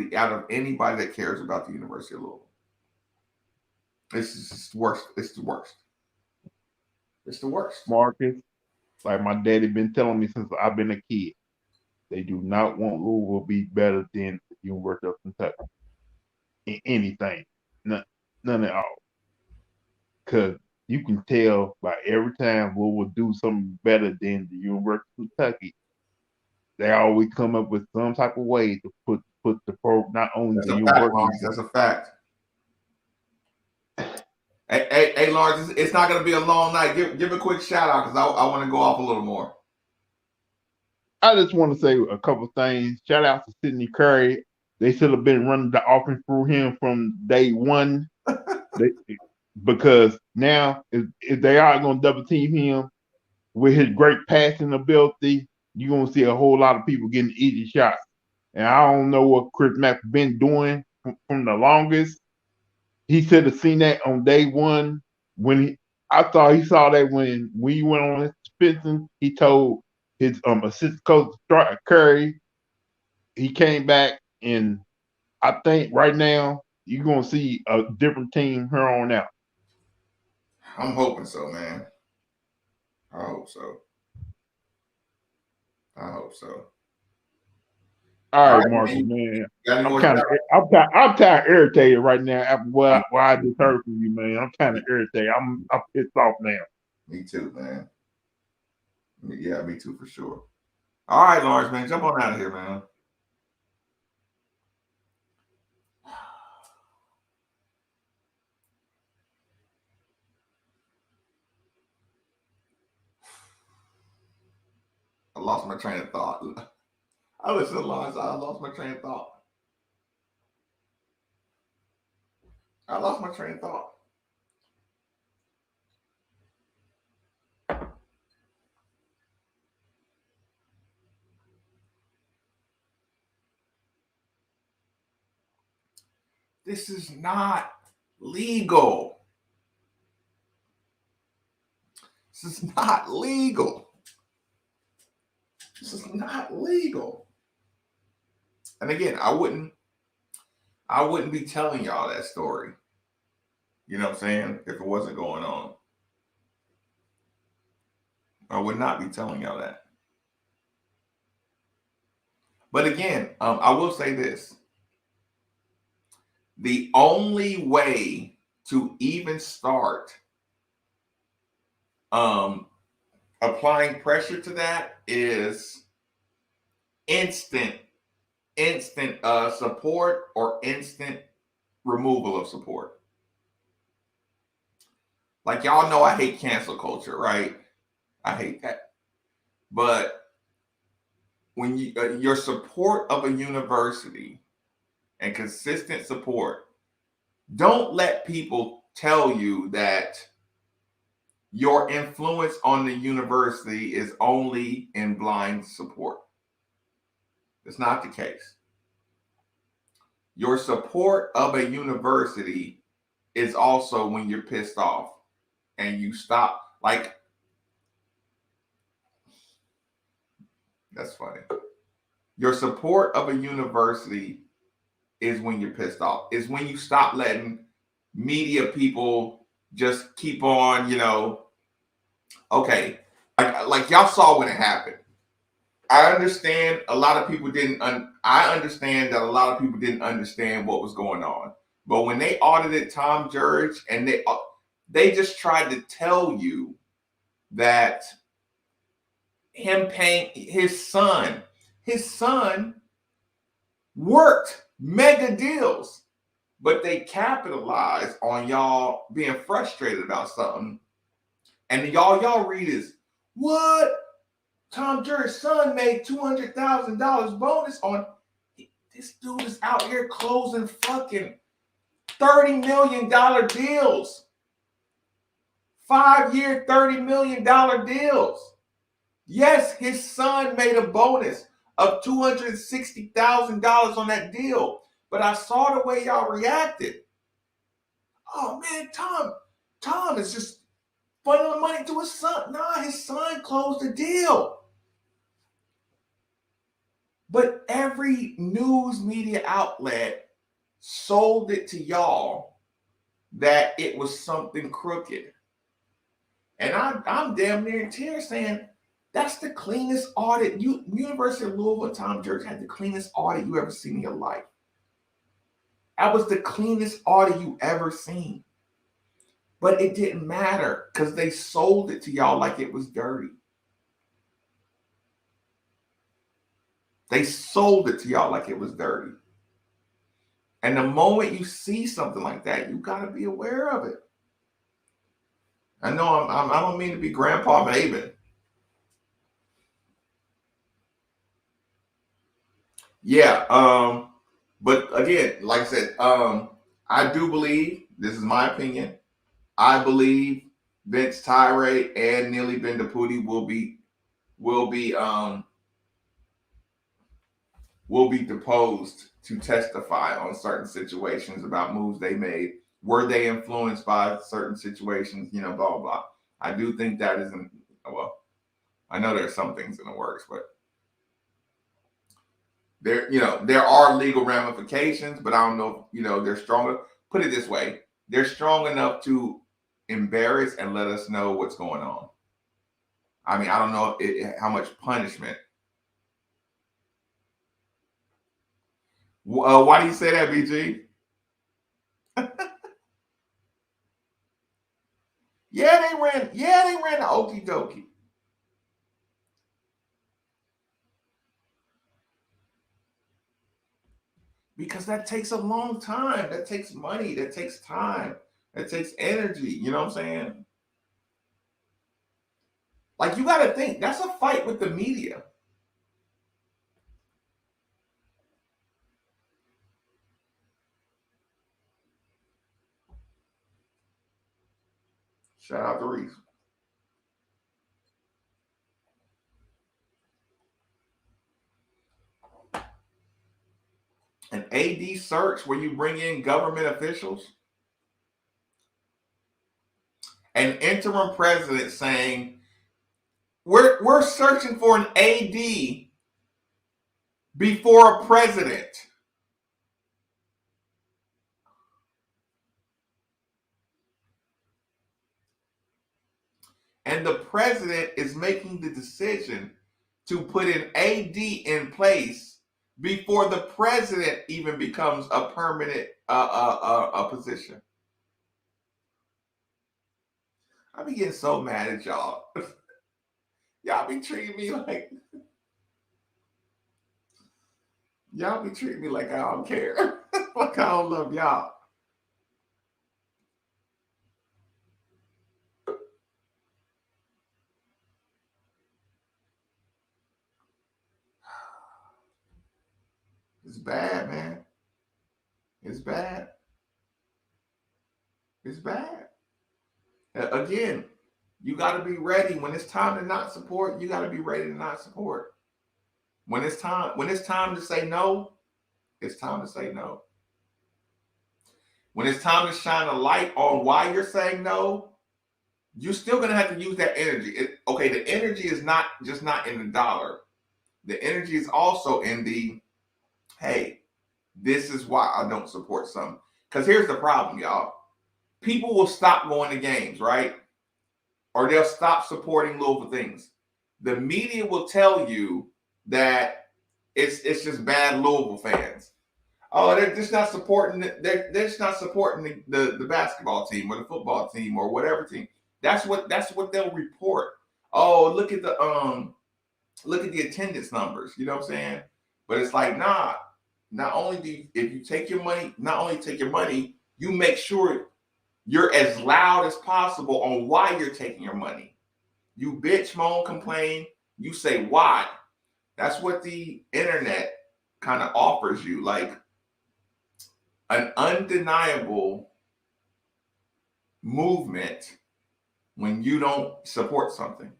anybody that cares about the University of Louisville. It's just worst. It's the worst. It's the worst. Marcus, like my daddy been telling me since I've been a kid, they do not want Louisville to be better than the University of Kentucky in anything, none at all. Because you can tell by every time Louisville do something better than the University of Kentucky, they always come up with some type of way to put the pro not only that's the university. That's a fact. Hey, Lawrence, it's not going to be a long night. Give a quick shout out because I want to go off a little more. I just want to say a couple things. Shout out to Sidney Curry. They should have been running the offense through him from day one. Because now if they are going to double team him with his great passing ability, you're going to see a whole lot of people getting easy shots. And I don't know what Chris Mack been doing from the longest. He should have seen that on day one I thought he saw that when we went on his suspension. He told his assistant coach Curry. He came back, and I think right now you're gonna see a different team here on out. I'm hoping so, man. I hope so. All right, Marcus, man. I'm kind of irritated right now after what I just heard from you, man. I'm kind of irritated. I'm pissed off now. Me too, man. Yeah, me too for sure. All right, Lawrence, man, jump on out of here, man. I lost my train of thought. I listened to Lawrence. I lost my train of thought. This is not legal. This is not legal. And again, I wouldn't be telling y'all that story You know what I'm saying? If it wasn't going on, I would not be telling y'all that. But again, I will say this. The only way to even start applying pressure to that is instant support or instant removal of support. Like y'all know I hate cancel culture, right? I hate that. But when your support of a university and consistent support, don't let people tell you that your influence on the university is only in blind support. It's not the case. Your support of a university is also when you're pissed off and you stop. Like, that's funny. Your support of a university is when you're pissed off. Is when you stop letting media people just keep on, okay. Like y'all saw when it happened. I understand a lot of people didn't. I understand that a lot of people didn't understand what was going on. But when they audited Tom Jurich and they just tried to tell you that him paying his son worked mega deals, but they capitalized on y'all being frustrated about something. And y'all read is what? Tom Jurich's son made $200,000 bonus on. This dude is out here closing fucking $30 million deals. 5-year, $30 million deals. Yes, his son made a bonus of $260,000 on that deal. But I saw the way y'all reacted. Oh man, Tom is just funneling money to his son. Nah, his son closed the deal. But every news media outlet sold it to y'all that it was something crooked. And I'm damn near in tears saying, that's the cleanest audit. University of Louisville, Tom Jurich had the cleanest audit you ever seen in your life. That was the cleanest audit you ever seen. But it didn't matter because they sold it to y'all like it was dirty. They sold it to y'all like it was dirty. And the moment you see something like that, you got to be aware of it. I know I don't mean to be Grandpa Maven. Yeah, but again, like I said, I do believe, this is my opinion, I believe Vince Tyra and Neely Bendapudi will be deposed to testify on certain situations about moves they made. Were they influenced by certain situations? Blah, blah, blah. I do think that isn't, well, I know there's some things in the works, but there are legal ramifications, but I don't know, they're stronger. Put it this way, they're strong enough to embarrass and let us know what's going on. I mean, I don't know how much punishment. Why do you say that, BG? Yeah, they ran the okie dokie. Because that takes a long time. That takes money. That takes time. That takes energy. You know what I'm saying? Like, you got to think, that's a fight with the media. Shout out to Reese. An AD search where you bring in government officials. An interim president saying, we're searching for an AD before a president. and the president is making the decision to put an AD in place before the president even becomes a permanent a position. I be getting so mad at y'all. Y'all be treating me like I don't care. Like I don't love y'all. It's bad, man. It's bad. It's bad. Again, you got to be ready when it's time to not support. You got to be ready to not support. When it's time to say no, it's time to say no. When it's time to shine a light on why you're saying no, you're still gonna have to use that energy. Okay, the energy is not in the dollar. The energy is also in the, hey, this is why I don't support something. Because here's the problem, y'all. People will stop going to games, right? Or they'll stop supporting Louisville things. The media will tell you that it's just bad Louisville fans. Oh, they're just not supporting. They're just not supporting the basketball team or the football team or whatever team. That's what they'll report. Oh, look at the attendance numbers. You know what I'm saying? But it's like, nah. Not only if you take your money, you make sure you're as loud as possible on why you're taking your money. You bitch, moan, complain. You say why. That's what the internet kind of offers you, like an undeniable movement when you don't support something.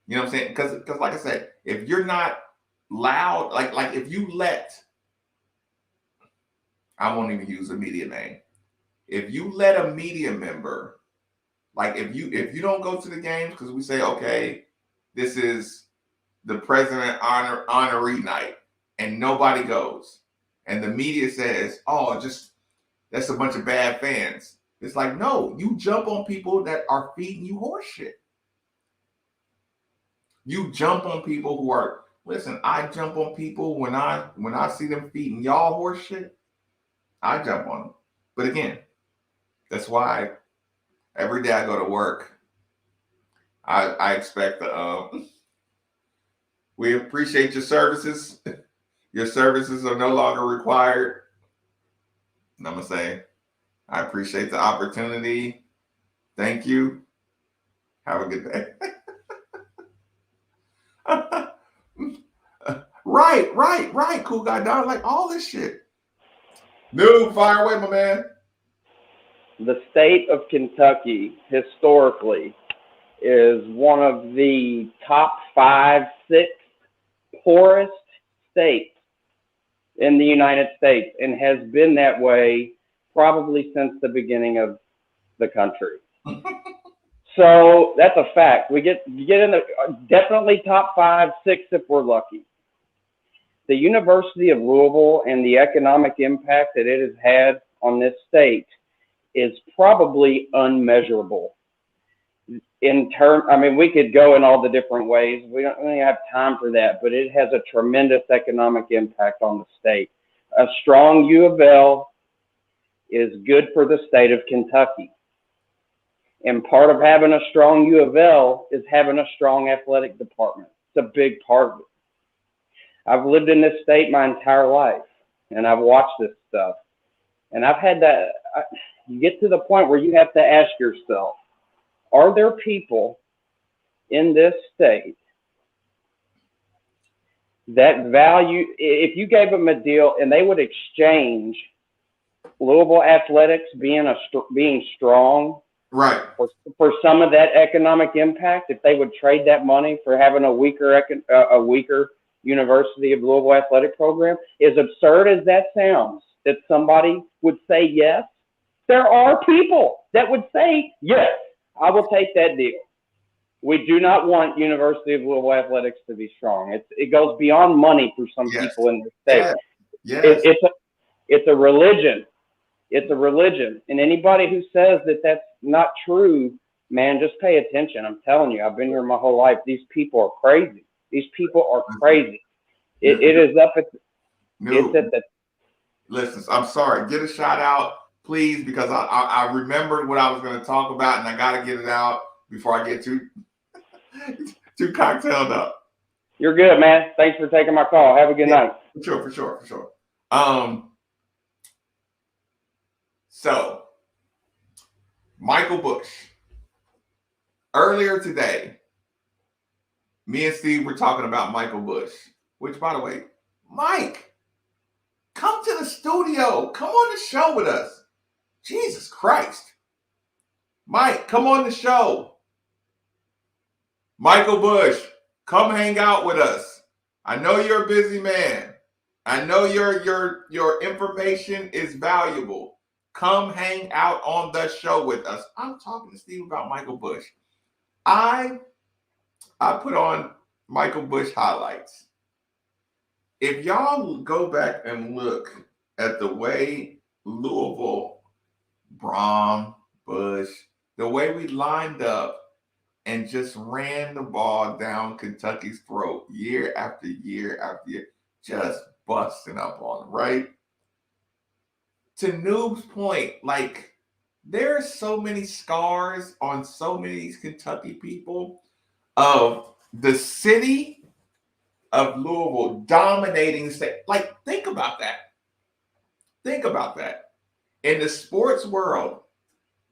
You know what I'm saying? Because like I said, if you're not loud, like if you let, I won't even use a media name. If you let a media member, like if you don't go to the games because we say, okay, this is the president honoree night, and nobody goes, and the media says, oh, just that's a bunch of bad fans. It's like, no, you jump on people that are feeding you horse shit. You jump on people who are, listen, I jump on people when I see them feeding y'all horse shit, I jump on them. But again, that's why every day I go to work, I expect we appreciate your services. Your services are no longer required. And I'm going to say, I appreciate the opportunity. Thank you. Have a good day. Right. Cool guy down. Like all this shit. No, fire away, my man. The state of Kentucky historically is one of the top 5, 6 poorest states in the United States, and has been that way probably since the beginning of the country. So that's a fact. You get in the definitely top 5, 6 if we're lucky. The University of Louisville and the economic impact that it has had on this state is probably unmeasurable. We could go in all the different ways. We don't really have time for that, but it has a tremendous economic impact on the state. A strong U of L is good for the state of Kentucky. And part of having a strong U of L is having a strong athletic department. It's a big part of it. I've lived in this state my entire life, and I've watched this stuff. And I've had that, you get to the point where you have to ask yourself, are there people in this state that value, if you gave them a deal and they would exchange Louisville athletics being strong, right, for some of that economic impact, if they would trade that money for having a weaker University of Louisville athletic program, as absurd as that sounds, that somebody would say yes, there are people that would say yes, I will take that deal. We do not want University of Louisville athletics to be strong. It goes beyond money for some people in the state. Yes. It's a religion. It's a religion. And anybody who says that that's not true Man, just pay attention. I'm telling you, I've been here my whole life. These people are crazy. These people are crazy. It is up at it's at the Listen, I'm sorry. Get a shout out, please, because I remembered what I was going to talk about, and I got to get it out before I get too too cocktailed up. You're good, man. Thanks for taking my call. Have a good night. For sure. So Michael Bush. Earlier today, me and Steve were talking about Michael Bush, which, by the way, Mike, come to the studio. Come on the show with us. Jesus Christ. Mike, come on the show. Michael Bush, come hang out with us. I know you're a busy man. I know your information is valuable. Come hang out on the show with us. I'm talking to Steve about Michael Bush. I put on Michael Bush highlights. If y'all go back and look at the way Louisville, Brom, Bush, the way we lined up and just ran the ball down Kentucky's throat year after year after year, just busting up on them, right? To Noob's point, like, there are so many scars on so many of these Kentucky people of the city of Louisville dominating the state. Like, think about that. Think about that. In the sports world,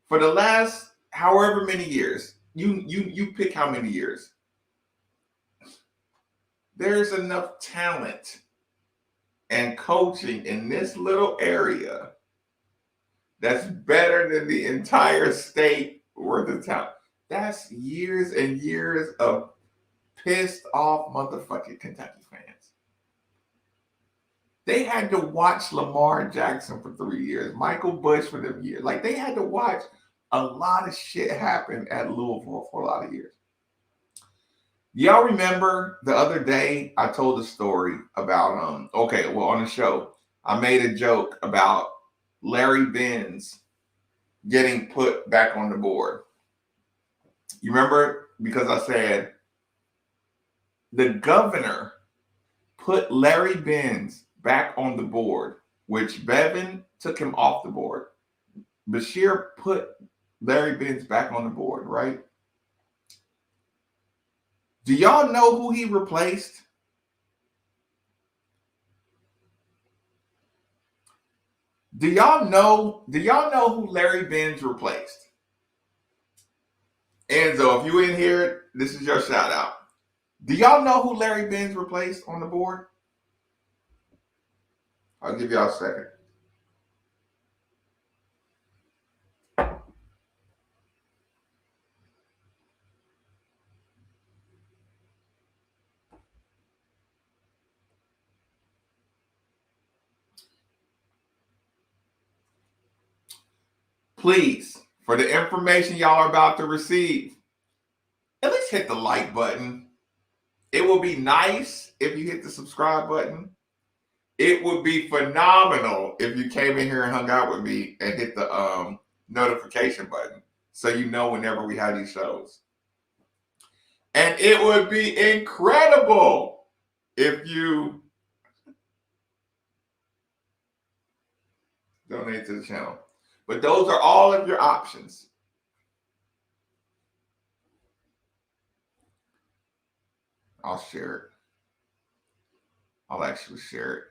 for the last however many years, you pick how many years, there's enough talent and coaching in this little area that's better than the entire state worth of talent. That's years and years of pissed off motherfucking Kentucky fans. They had to watch Lamar Jackson for 3 years, Michael Bush for them years. Like, they had to watch a lot of shit happen at Louisville for a lot of years. Y'all remember the other day I told a story about on the show, I made a joke about Larry Benz getting put back on the board. You remember? Because I said the governor put Larry Benz back on the board, which Bevin took him off the board. Beshear put Larry Benz back on the board, right? Do y'all know who he replaced? Do y'all know who Larry Benz replaced? Enzo, if you in here, this is your shout out. Do y'all know who Larry Benz replaced on the board? I'll give y'all a second. Please, for the information y'all are about to receive, at least hit the like button. It will be nice if you hit the subscribe button. It would be phenomenal if you came in here and hung out with me and hit the notification button so you know whenever we have these shows. And it would be incredible if you donate to the channel. But those are all of your options. I'll share it. I'll actually share it.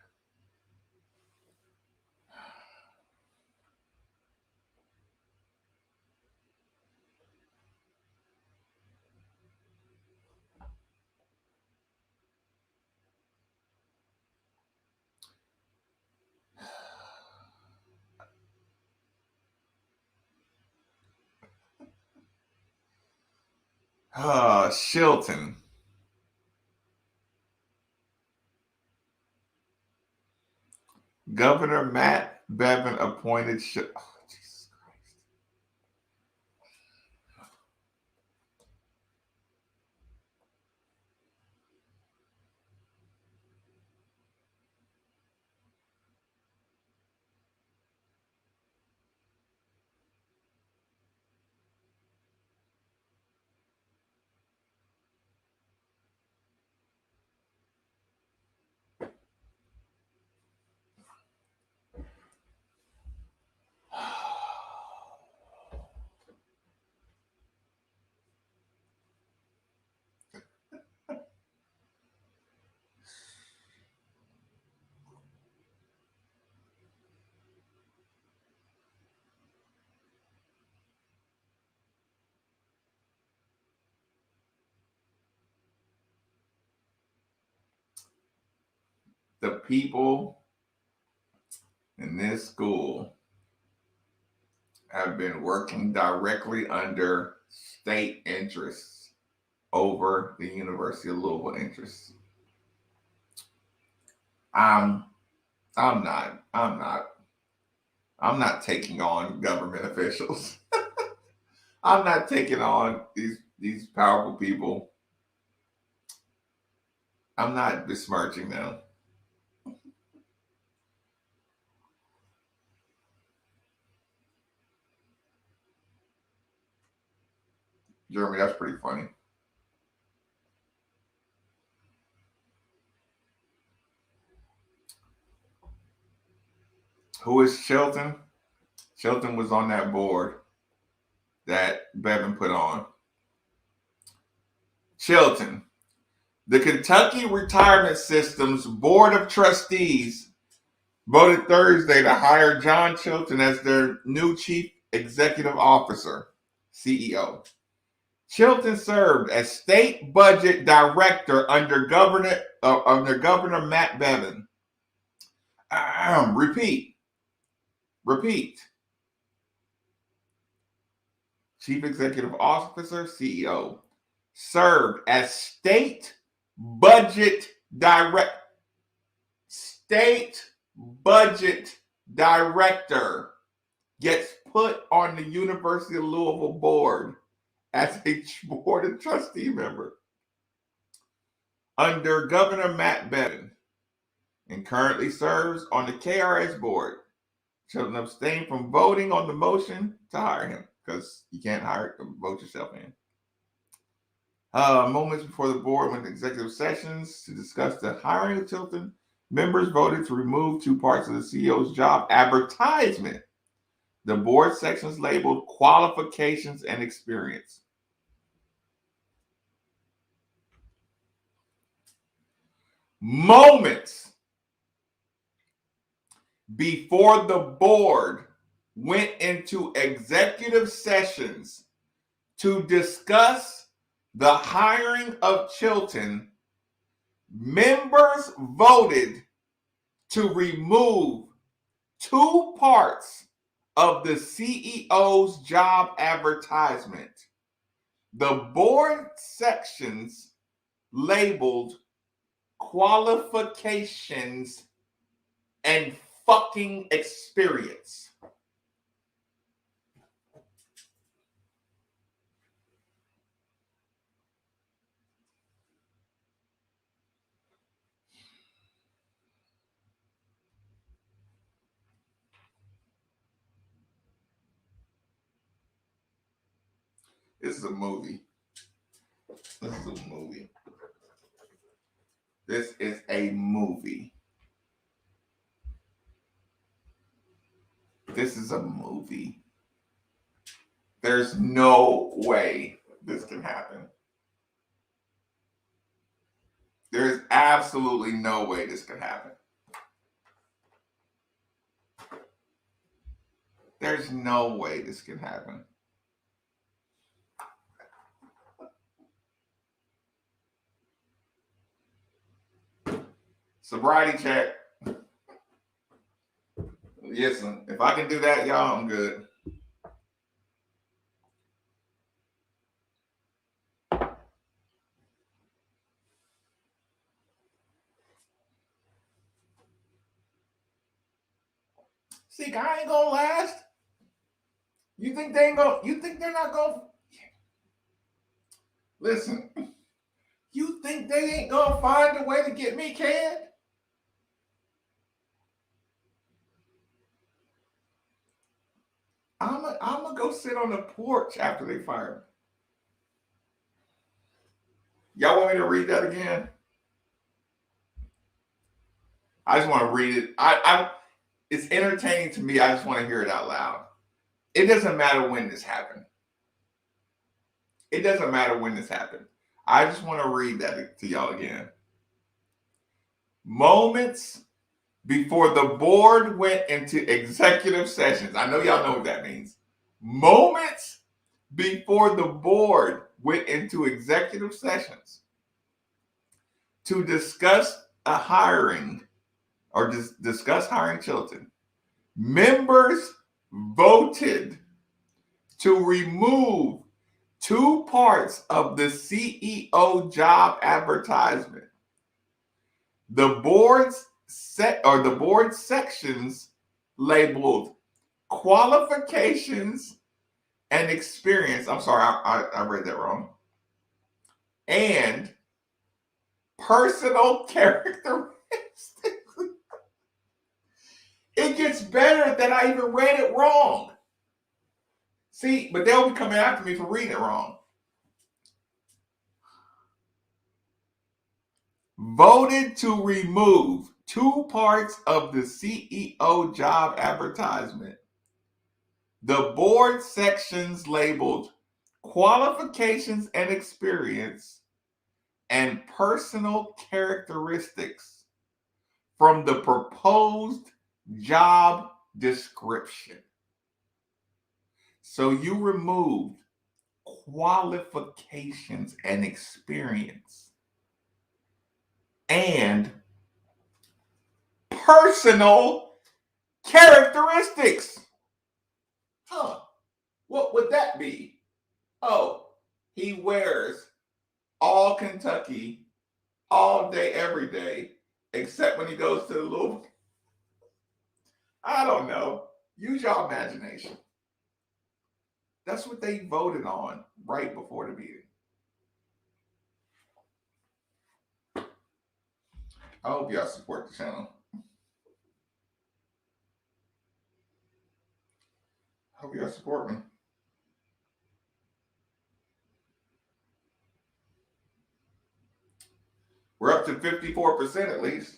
Shilton. Governor Matt Bevin appointed. Oh, Jesus Christ. the people in this school have been working directly under state interests over the University of Louisville interests. I'm not taking on government officials. I'm not taking on these powerful people. I'm not besmirching them. Jeremy, that's pretty funny. Who is Chilton? Chilton was on that board that Bevan put on. Chilton. The Kentucky Retirement System's Board of Trustees voted Thursday to hire John Chilton as their new Chief Executive Officer, CEO. Chilton served as State Budget Director under Governor Matt Bevin. Repeat. Chief Executive Officer, CEO. Served as State Budget Director. Gets put on the University of Louisville board as a board of trustee member under Governor Matt Bevin and currently serves on the KRS board. Chilton abstained from voting on the motion to hire him because you can't vote yourself in. Moments before the board went to executive sessions to discuss the hiring of Chilton, members voted to remove two parts of the CEO's job advertisement. The board sections labeled qualifications and experience. Moments before the board went into executive sessions to discuss the hiring of Chilton, members voted to remove two parts of the CEO's job advertisement. The board sections labeled qualifications and fucking experience. This is a movie. This is a movie. This is a movie. This is a movie. There's no way this can happen. There is absolutely no way this can happen. There's no way this can happen. Sobriety check. Listen, if I can do that, y'all, I'm good. See, I ain't gonna last. You think they're not gonna listen? You think they ain't gonna find a way to get me canned? I'm gonna go sit on the porch after they fire me. Y'all want me to read that again? I just want to read it. It's entertaining to me. I just want to hear it out loud. It doesn't matter when this happened. It doesn't matter when this happened. I just want to read that to y'all again. Moments before the board went into executive sessions. I know y'all know what that means. Moments before the board went into executive sessions to discuss a hiring or just discuss hiring Chilton, members voted to remove 2 parts of the CEO job advertisement. The board sections labeled qualifications and experience. I'm sorry, I read that wrong. And personal characteristics. It gets better that I even read it wrong. See, but they'll be coming after me for reading it wrong. Voted to remove 2 parts of the CEO job advertisement. The board sections labeled qualifications and experience and personal characteristics from the proposed job description. So you removed qualifications and experience and personal characteristics. Huh. What would that be? Oh, he wears all Kentucky all day, every day, except when he goes to the Louisville. I don't know. Use your imagination. That's what they voted on right before the meeting. I hope y'all support the channel. Hope y'all support me. We're up to 54% at least.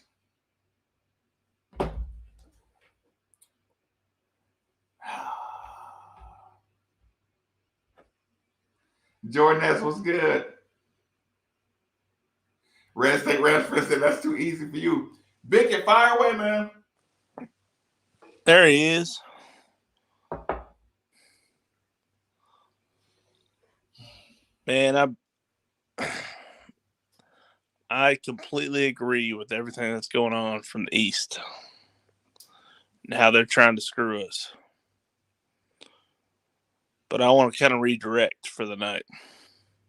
Jordan S. was good. Red State Redford said that's too easy for you. Bickett, fire away, man. There he is. Man, I completely agree with everything that's going on from the East and how they're trying to screw us. But I want to kind of redirect for the night.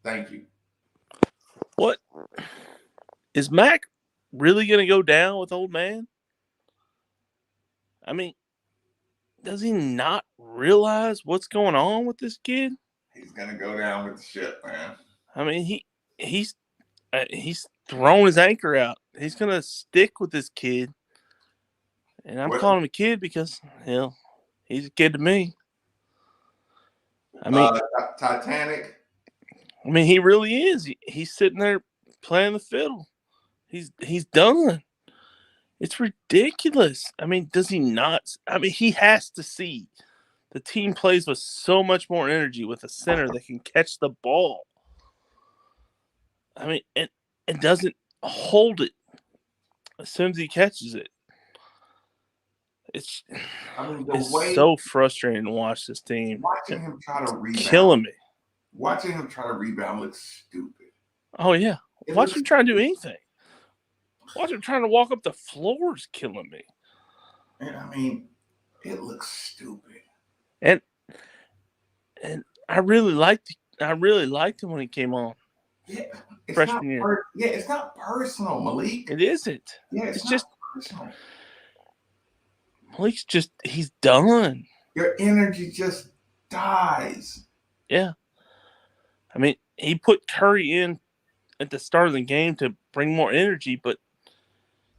Thank you. What? Is Mac really going to go down with old man? I mean, does he not realize what's going on with this kid? He's going to go down with the ship, man. I mean, he's thrown his anchor out. He's going to stick with this kid. And I'm calling him a kid because, hell, he's a kid to me. I mean, Titanic. I mean, he really is. He's sitting there playing the fiddle. He's done. It's ridiculous. I mean, does he not? I mean, he has to see the team plays with so much more energy with a center that can catch the ball. I mean, and doesn't hold it as soon as he catches it. It's so frustrating to watch this team. Watching him try to rebound. Killing me. Watching him try to rebound looks stupid. Oh, yeah. Watch him try to do anything. Watch him trying to walk up the floor is killing me. And I mean, it looks stupid. And I really liked him when he came on. Yeah, freshman year. It's not personal, Malik. It isn't. Yeah, it's just personal. Malik's he's done. Your energy just dies. Yeah. I mean, he put Curry in at the start of the game to bring more energy, but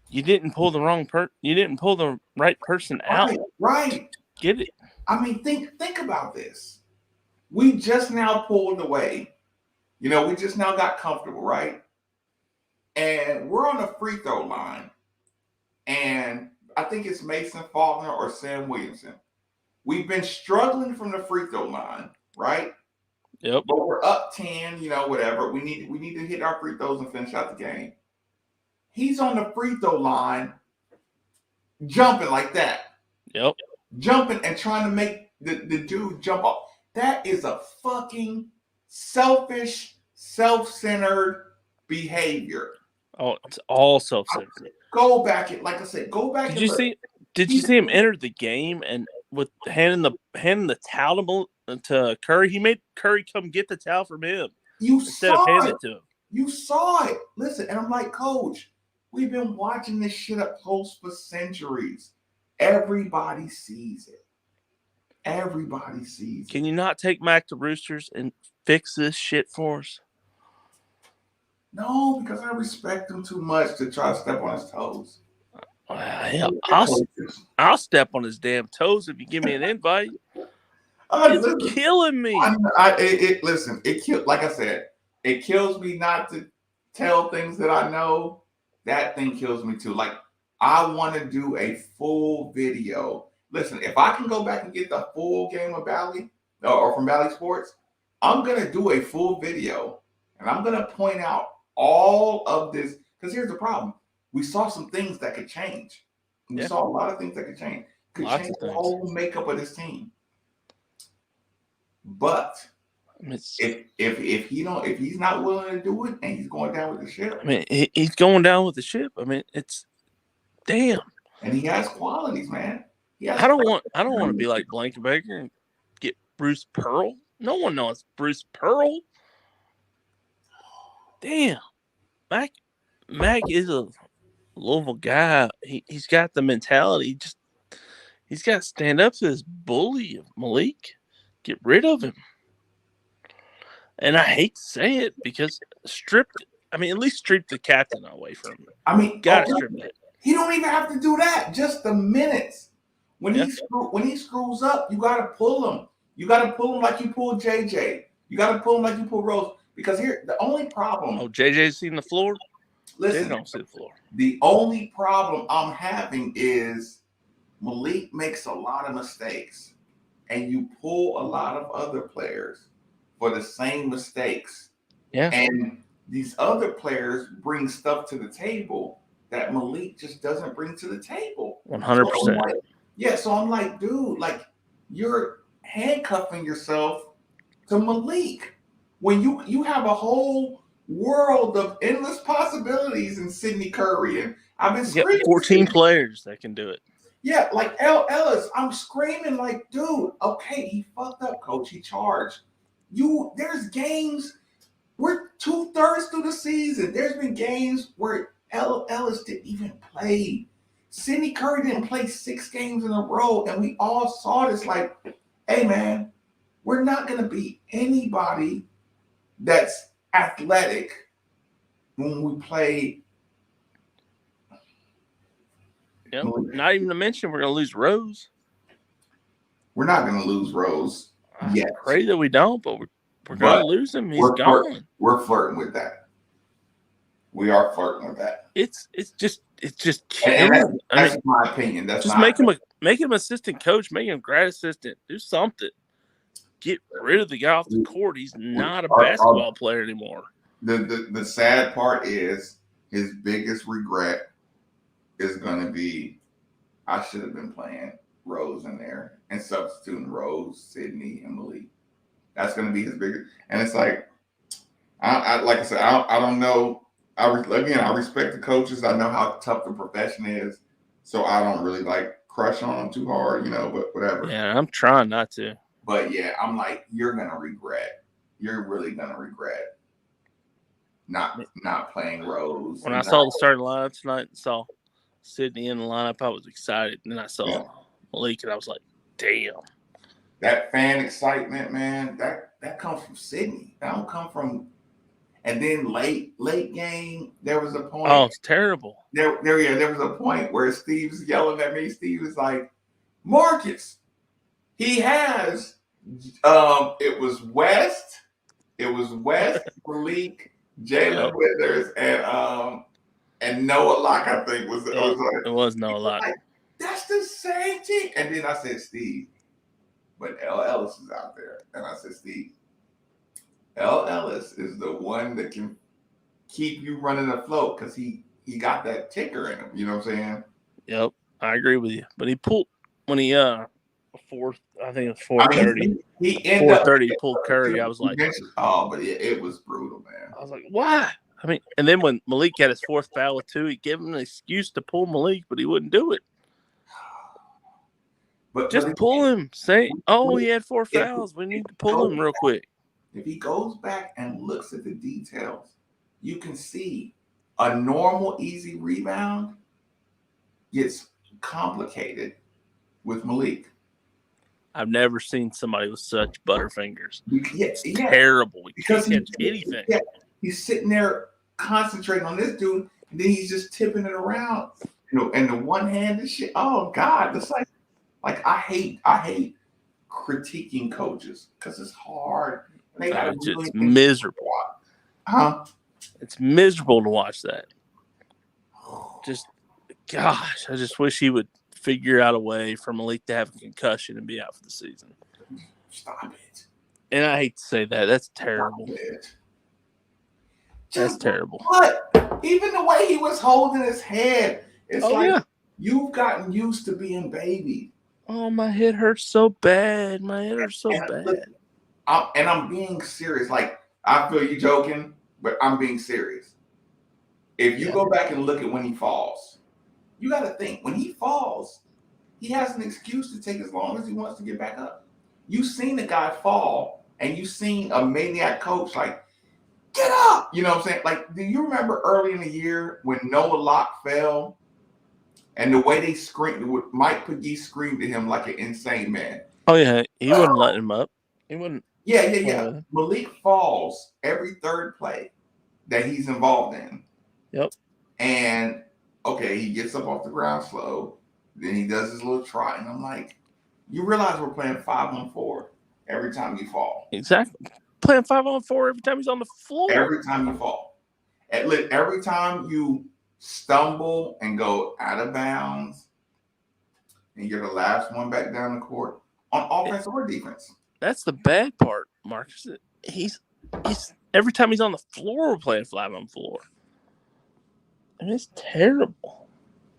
you didn't pull the right person out. Right. Get it. I mean, think about this. We just now pulled away. You know, we just now got comfortable, right? And we're on the free throw line. And I think it's Mason Faulkner or Sam Williamson. We've been struggling from the free throw line, right? Yep. But we're up 10, whatever. We need to hit our free throws and finish out the game. He's on the free throw line jumping like that. Yep. Jumping and trying to make the dude jump off. That is a fucking selfish, self-centered behavior. Oh, it's all self-centered. Go back and like I said, go back. Did and you look. see? Did you see him enter the game and with handing the towel to Curry? He made Curry come get the towel from him You instead of saw handing it. it to him. You saw it. Listen, and I'm like, Coach, we've been watching this shit up close for centuries. Everybody sees it. Everybody sees it. Can you not take Mac to Roosters and fix this shit for us? No, because I respect him too much to try to step on his toes. Hell, I'll step on his damn toes if you give me an invite. It's killing me. Listen, like I said, it kills me not to tell things that I know. That thing kills me too. Like, I want to do a full video. Listen, if I can go back and get the full game of Bally or from Bally Sports, I'm going to do a full video and I'm going to point out all of this. Because here's the problem. We saw some things that could change. We saw a lot of things that could change. Could Lots change of the things. whole makeup of this team. But if he's not willing to do it and he's going down with the ship. I mean, he's going down with the ship. I mean, it's damn. And he has qualities, man. I don't want to be like Blankenbaker and get Bruce Pearl. No one knows Bruce Pearl. Damn, Mac is a Louisville guy. He's got the mentality. He's got to stand up to this bully of Malik. Get rid of him. And I hate to say it because at least strip the captain away from him. I mean, gotta strip that. He don't even have to do that. Just the minutes. When he screws up, you gotta pull him. You gotta pull him like you pulled JJ. You gotta pull him like you pulled Rose. Because here, the only problem. Oh, JJ's seen the floor? Listen, JJ don't see the floor. The only problem I'm having is Malik makes a lot of mistakes. And you pull a lot of other players for the same mistakes. Yeah. And these other players bring stuff to the table that Malik just doesn't bring to the table. 100%. So I'm like, dude, like, you're handcuffing yourself to Malik when you have a whole world of endless possibilities in Sidney Curry. And I've been screaming 14 players that can do it. Yeah, like Ellis, I'm screaming like, dude, okay, he fucked up, coach. He charged. There's games, we're 2/3 through the season. There's been games where Ellis didn't even play. Sidney Curry didn't play 6 games in a row, and we all saw this like, hey, man, we're not going to beat anybody that's athletic when we play. Yep. Not even to mention we're going to lose Rose. We're not going to lose Rose yet. I pray that we don't, but we're going to lose him. He's gone. We're flirting with that. We are flirting with that. It's just killing. That's my opinion. That's just make him assistant coach, make him grad assistant, do something. Get rid of the guy off the court. He's not a basketball player anymore. The sad part is his biggest regret is going to be, I should have been playing Rose in there and substituting Rose, Sidney, and Malik. That's going to be his biggest. And it's like, like I said, I don't know. I respect the coaches. I know how tough the profession is, so I don't really like crush on them too hard, but whatever. Yeah, I'm trying not to. But yeah, I'm like, you're gonna regret. You're really gonna regret not playing Rose. When I saw the starting lineup tonight and saw Sidney in the lineup, I was excited. And then I saw Malik, and I was like, damn. That fan excitement, man, that comes from Sidney. That don't come from. And then late game, there was a point. Oh, it's terrible. There was a point where Steve's yelling at me. Steve was like, Marcus, he has. It was West, Malik, Jalen Withers, and Noah Locke. I think it was Noah Locke. Like, that's the same team. And then I said, Steve, but L. Ellis is out there, and I said, Steve, L. Ellis is the one that can keep you running afloat because he got that ticker in him. You know what I'm saying? Yep, I agree with you. But he pulled when he fourth. I think it was 4:30. He ended 4:30 pulled Curry. I was like, oh, but it was brutal, man. I was like, why? I mean, and then when Malik got his fourth foul with 2, he gave him an excuse to pull Malik, but he wouldn't do it. But Just pull him. Say, oh, he had 4 if- fouls. We need to pull him real quick. if he goes back and looks at the details, you can see a normal easy rebound gets complicated with Malik. I've never seen somebody with such butterfingers. It's Terrible. He because can't catch anything. He's sitting there concentrating on this dude, and then he's just tipping it around, and the one hand and shit. Oh God, it's like I hate critiquing coaches because it's hard. They gotta It's miserable. Huh? It's miserable to watch that. Just, gosh, I just wish he would figure out a way for Malik to have a concussion and be out for the season. Stop it. And I hate to say that. That's terrible. Stop it. That's terrible. But even the way he was holding his head, it's you've gotten used to being baby. Oh, my head hurts so bad. My head hurts so bad. Look, I'm being serious. Like, I feel you joking, but I'm being serious. If you go back and look at when he falls, you got to think when he falls, he has an excuse to take as long as he wants to get back up. You've seen the guy fall, and you've seen a maniac coach like, get up. You know what I'm saying? Like, do you remember early in the year when Noah Locke fell? And the way they screamed, Mike Peggy screamed at him like an insane man. Oh, yeah. He wouldn't let him up. He wouldn't. Yeah. Malik falls every third play that he's involved in. Yep. And, okay, he gets up off the ground slow. Then he does his little trot. And I'm like, you realize we're playing 5-on-4 every time you fall. Exactly. Playing 5-on-4 every time he's on the floor. Every time you fall. Every time you stumble and go out of bounds, and you're the last one back down the court on offense or defense. That's the bad part, Marcus. He's every time he's on the floor, we're playing 5-on-4. And it's terrible.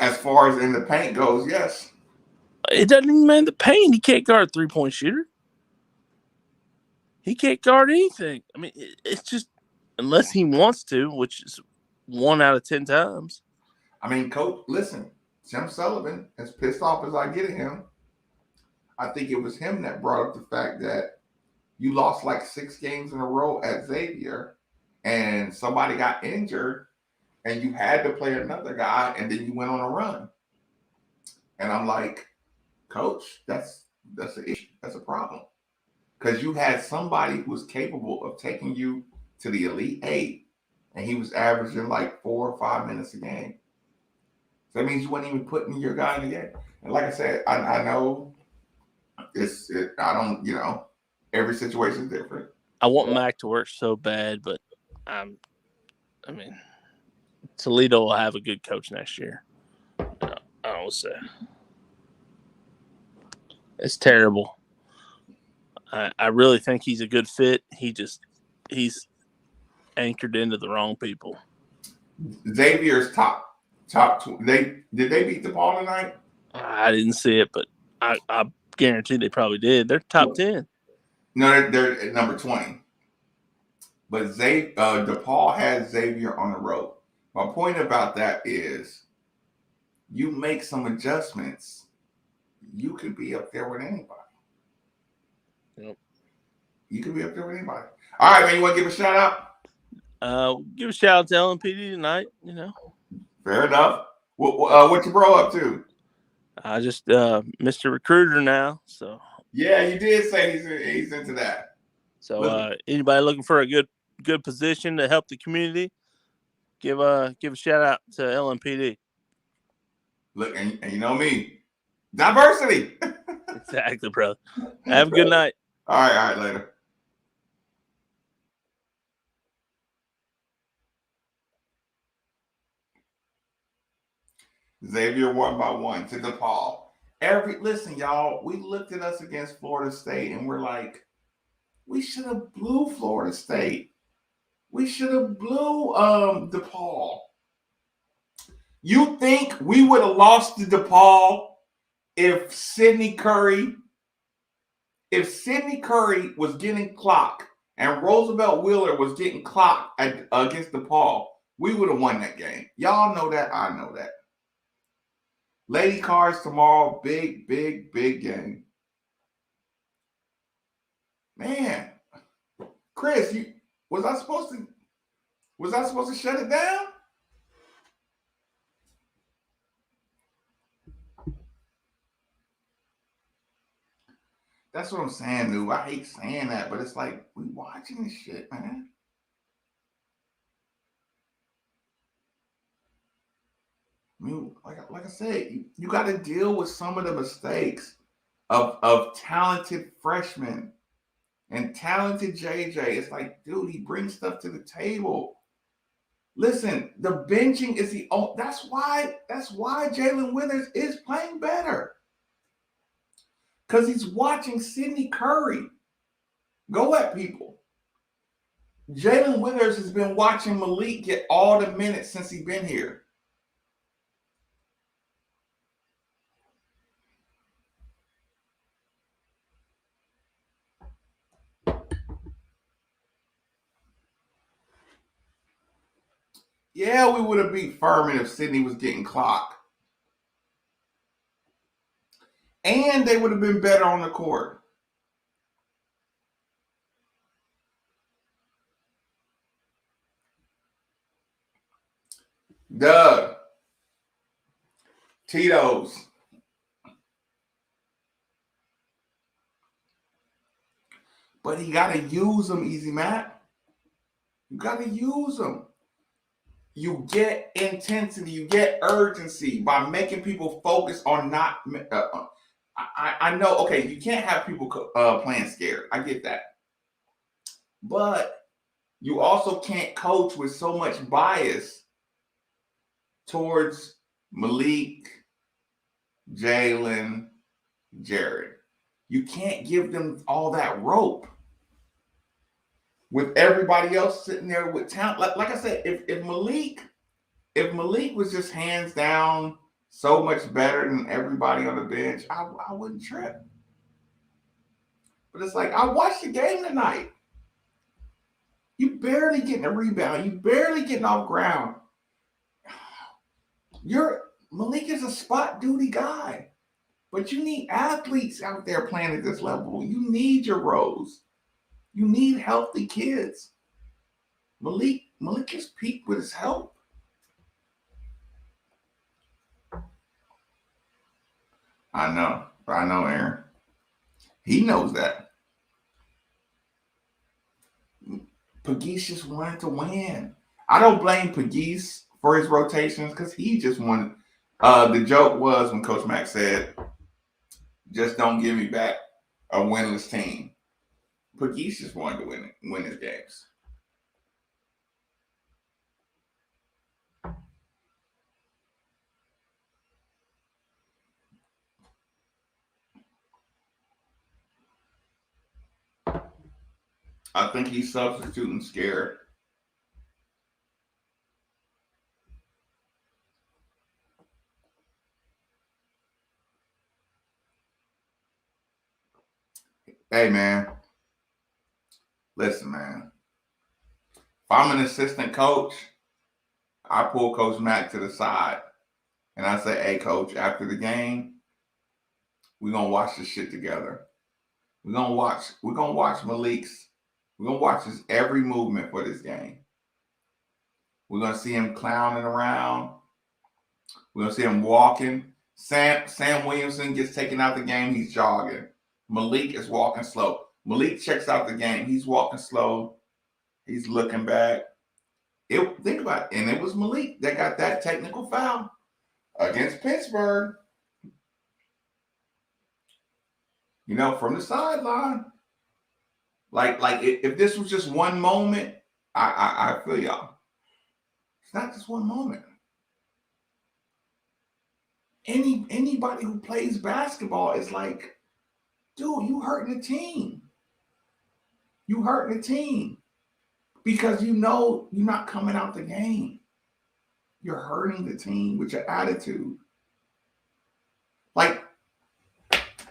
As far as in the paint goes, yes. It doesn't even matter the paint. He can't guard a 3-point shooter. He can't guard anything. I mean, it's just unless he wants to, which is 1 out of 10 times. I mean, Coach, listen, Tim Sullivan, as pissed off as I get at him, I think it was him that brought up the fact that you lost like 6 games in a row at Xavier and somebody got injured and you had to play another guy and then you went on a run. And I'm like, Coach, that's an issue. That's a problem. Because you had somebody who was capable of taking you to the Elite 8 and he was averaging like 4 or 5 minutes a game. So that means you weren't even putting your guy in the game. And like I said, I know I don't, every situation is different. I want Mac to work so bad, but I mean, Toledo will have a good coach next year. I will say. It's terrible. I really think he's a good fit. He's anchored into the wrong people. Xavier's top two. Did they beat DePaul tonight? I didn't see it, but I guarantee they probably did. They're top 10. No, they're at number 20. But DePaul has Xavier on the road. My point about that is you make some adjustments, you could be up there with anybody. Yep. You could be up there with anybody. All right, man, you want to give a shout out? Give a shout out to LMPD tonight, Fair enough. What your bro up to? I just Mr. Recruiter now, so. Yeah, you did say he's into that. So anybody looking for a good position to help the community, give a shout out to LMPD. Look, and you know me, diversity. Exactly, brother. Have a good night. All right, later. Xavier 1-by-1 to DePaul. Listen, y'all, we looked at us against Florida State and we're like, we should have blew Florida State. We should have blew DePaul. You think we would have lost to DePaul if Sidney Curry was getting clocked and Roosevelt Wheeler was getting clocked against DePaul, we would have won that game. Y'all know that. I know that. Lady Cards tomorrow, big game. Man, Chris, was I supposed to shut it down? That's what I'm saying, dude. I hate saying that, but it's like we watching this shit, man. I mean, like I said, you got to deal with some of the mistakes of talented freshmen and talented JJ. It's like, dude, he brings stuff to the table. Listen, the benching is that's why Jalen Withers is playing better. Because he's watching Sidney Curry go at people. Jalen Withers has been watching Malik get all the minutes since he's been here. Yeah, we would have beat Furman if Sidney was getting clocked. And they would have been better on the court. Doug. Tito's. But you got to use them, Easy Matt. You got to use them. You get intensity, you get urgency by making people focus on not. I know, okay, you can't have people playing scared. I get that. But you also can't coach with so much bias towards Malik, Jalen, Jared. You can't give them all that rope with everybody else sitting there with talent. Like I said, if Malik was just hands down so much better than everybody on the bench, I wouldn't trip. But it's like, I watched the game tonight. You barely getting a rebound. You barely getting off ground. Malik is a spot duty guy. But you need athletes out there playing at this level. You need your rows. You need healthy kids. Malik is peaked with his health. I know, Aaron. He knows that. Pegues just wanted to win. I don't blame Pegues for his rotations because he just wanted. The joke was when Coach Mack said, "Just don't give me back a winless team." Pegues just wanted to win his games. I think he's substituting scared. Hey, man. Listen, man. If I'm an assistant coach, I pull Coach Mack to the side and I say, "Hey, Coach, after the game, we're gonna watch this shit together. We're gonna watch Malik's. We're gonna watch his every movement for this game. We're gonna see him clowning around. We're gonna see him walking. Sam Williamson gets taken out the game. He's jogging. Malik is walking slow. Malik checks out the game. He's walking slow. He's looking back. Think about it. And it was Malik that got that technical foul against Pittsburgh. From the sideline. Like if this was just one moment, I feel y'all. It's not just one moment. Anybody who plays basketball is like, dude, you hurting the team. You hurting the team. Because you're not coming out the game. You're hurting the team with your attitude. Like,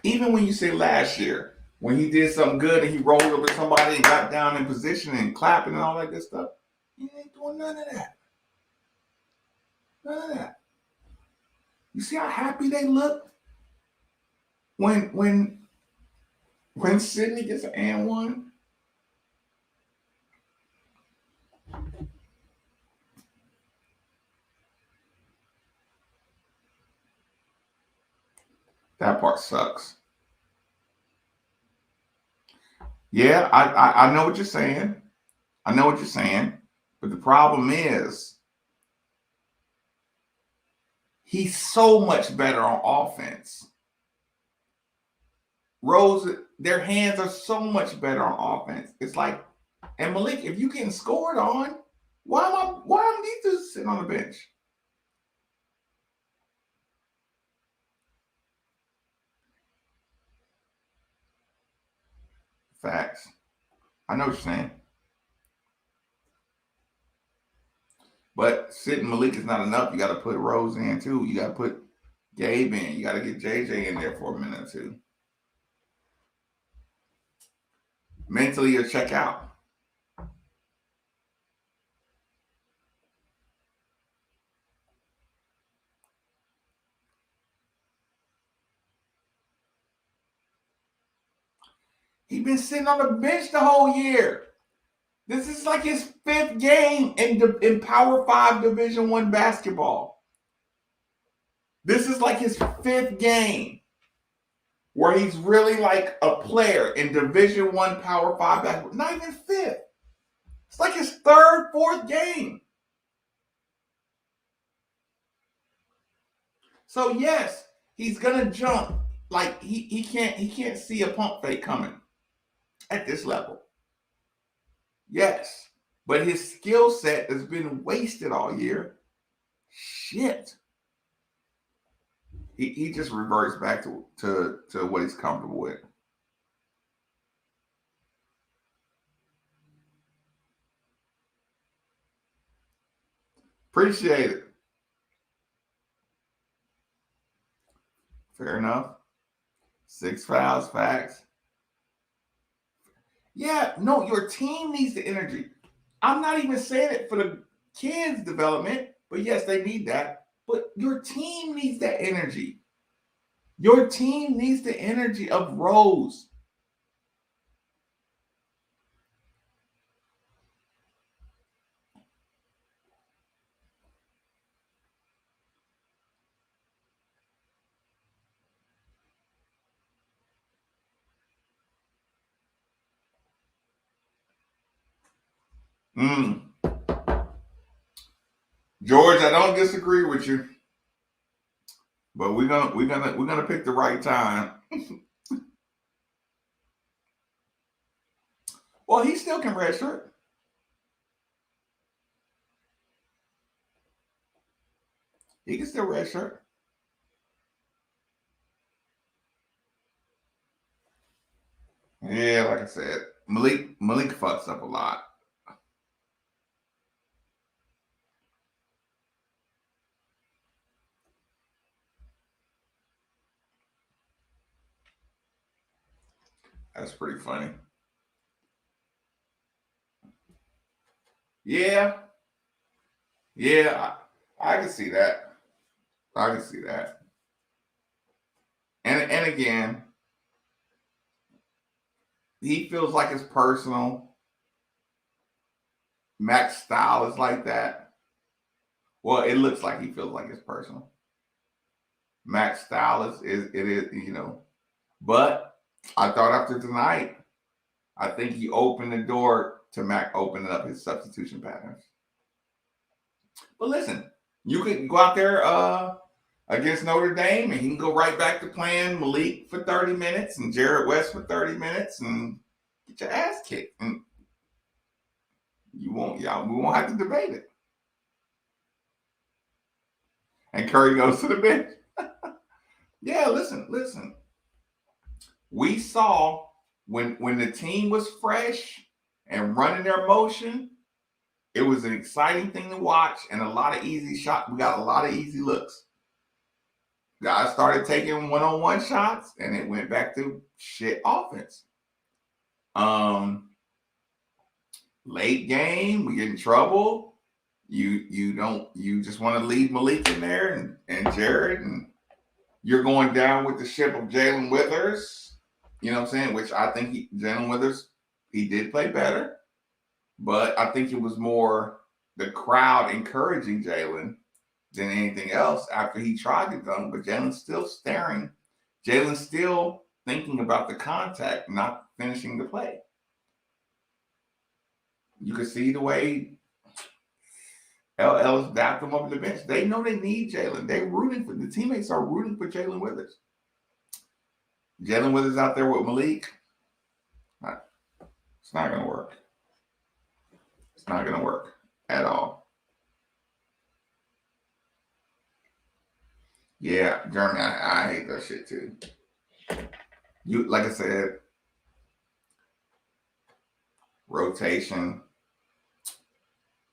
even when you say last year, when he did something good and he rolled over somebody and got down in position and clapping and all that good stuff. He ain't doing none of that. None of that. You see how happy they look when Sydney gets an and one? That part sucks. Yeah, I know what you're saying. I know what you're saying. But the problem is he's so much better on offense. Rose, their hands are so much better on offense. It's like, and Malik, if you getting scored on, why am these dudes sitting on the bench? Facts. I know what you're saying. But sitting Malik is not enough. You got to put Rose in too. You got to put Gabe in. You got to get JJ in there for a minute or two. Mentally, you'll check out. He's been sitting on the bench the whole year. This is like his 5th game in Power 5 Division I basketball. This is like his 5th game where he's really like a player in Division I Power 5 basketball. Not even 5th. It's like his 3rd, 4th game. So yes, he's gonna jump. Like he can't see a pump fake coming at this level. Yes, but his skill set has been wasted all year. Shit. He just reverts back to what he's comfortable with. Appreciate it. Fair enough. 6 fouls, facts. Yeah, no, your team needs the energy. I'm not even saying it for the kids' development, but yes, they need that. But your team needs that energy. Your team needs the energy of Rose. George, I don't disagree with you, but we're gonna pick the right time. Well, he still can redshirt. He can still redshirt. Yeah, like I said, Malik fucks up a lot. That's pretty funny. Yeah. Yeah, I can see that. I can see that. And again, he feels like it's personal. Mac's style is like that. Well, it looks like he feels like it's personal. Mac's style is you know. But I thought after tonight, I think he opened the door to Mac opening up his substitution patterns. But listen, you could go out there against Notre Dame and he can go right back to playing Malik for 30 minutes and Jared West for 30 minutes and get your ass kicked. And we won't have to debate it. And Curry goes to the bench. Yeah, listen. We saw when the team was fresh and running their motion, it was an exciting thing to watch and a lot of easy shots. We got a lot of easy looks. guys started taking one-on-one shots, and it went back to shit offense. Late game, we get in trouble. You just want to leave Malik in there and Jared, and you're going down with the ship of Jalen Withers. You know what I'm saying? Which I think Jalen Withers, he did play better, but I think it was more the crowd encouraging Jalen than anything else after he tried to dunk, but Jalen's still staring. Jalen's still thinking about the contact, not finishing the play. You can see the way LL's dapped him up the bench. They know they need Jalen. The teammates are rooting for Jalen Withers. Jalen Withers out there with Malik. It's not going to work. It's not going to work at all. Yeah, Jeremy, I hate that shit too. Like I said, rotation.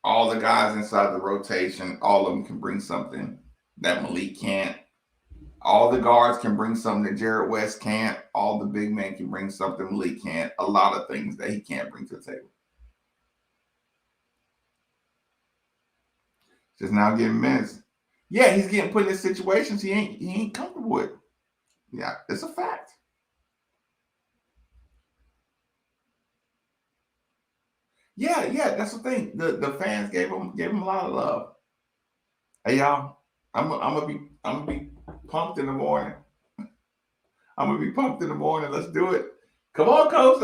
All the guys inside the rotation, all of them can bring something that Malik can't. All the guards can bring something that Jared West can't. All the big men can bring something Malik can't. A lot of things that he can't bring to the table. Just now getting minutes. Yeah, he's getting put in situations he ain't comfortable with. Yeah, it's a fact. Yeah, that's the thing. The fans gave him a lot of love. Hey y'all, I'm gonna be pumped in the morning. I'm gonna be pumped in the morning. Let's do it. Come on, coach.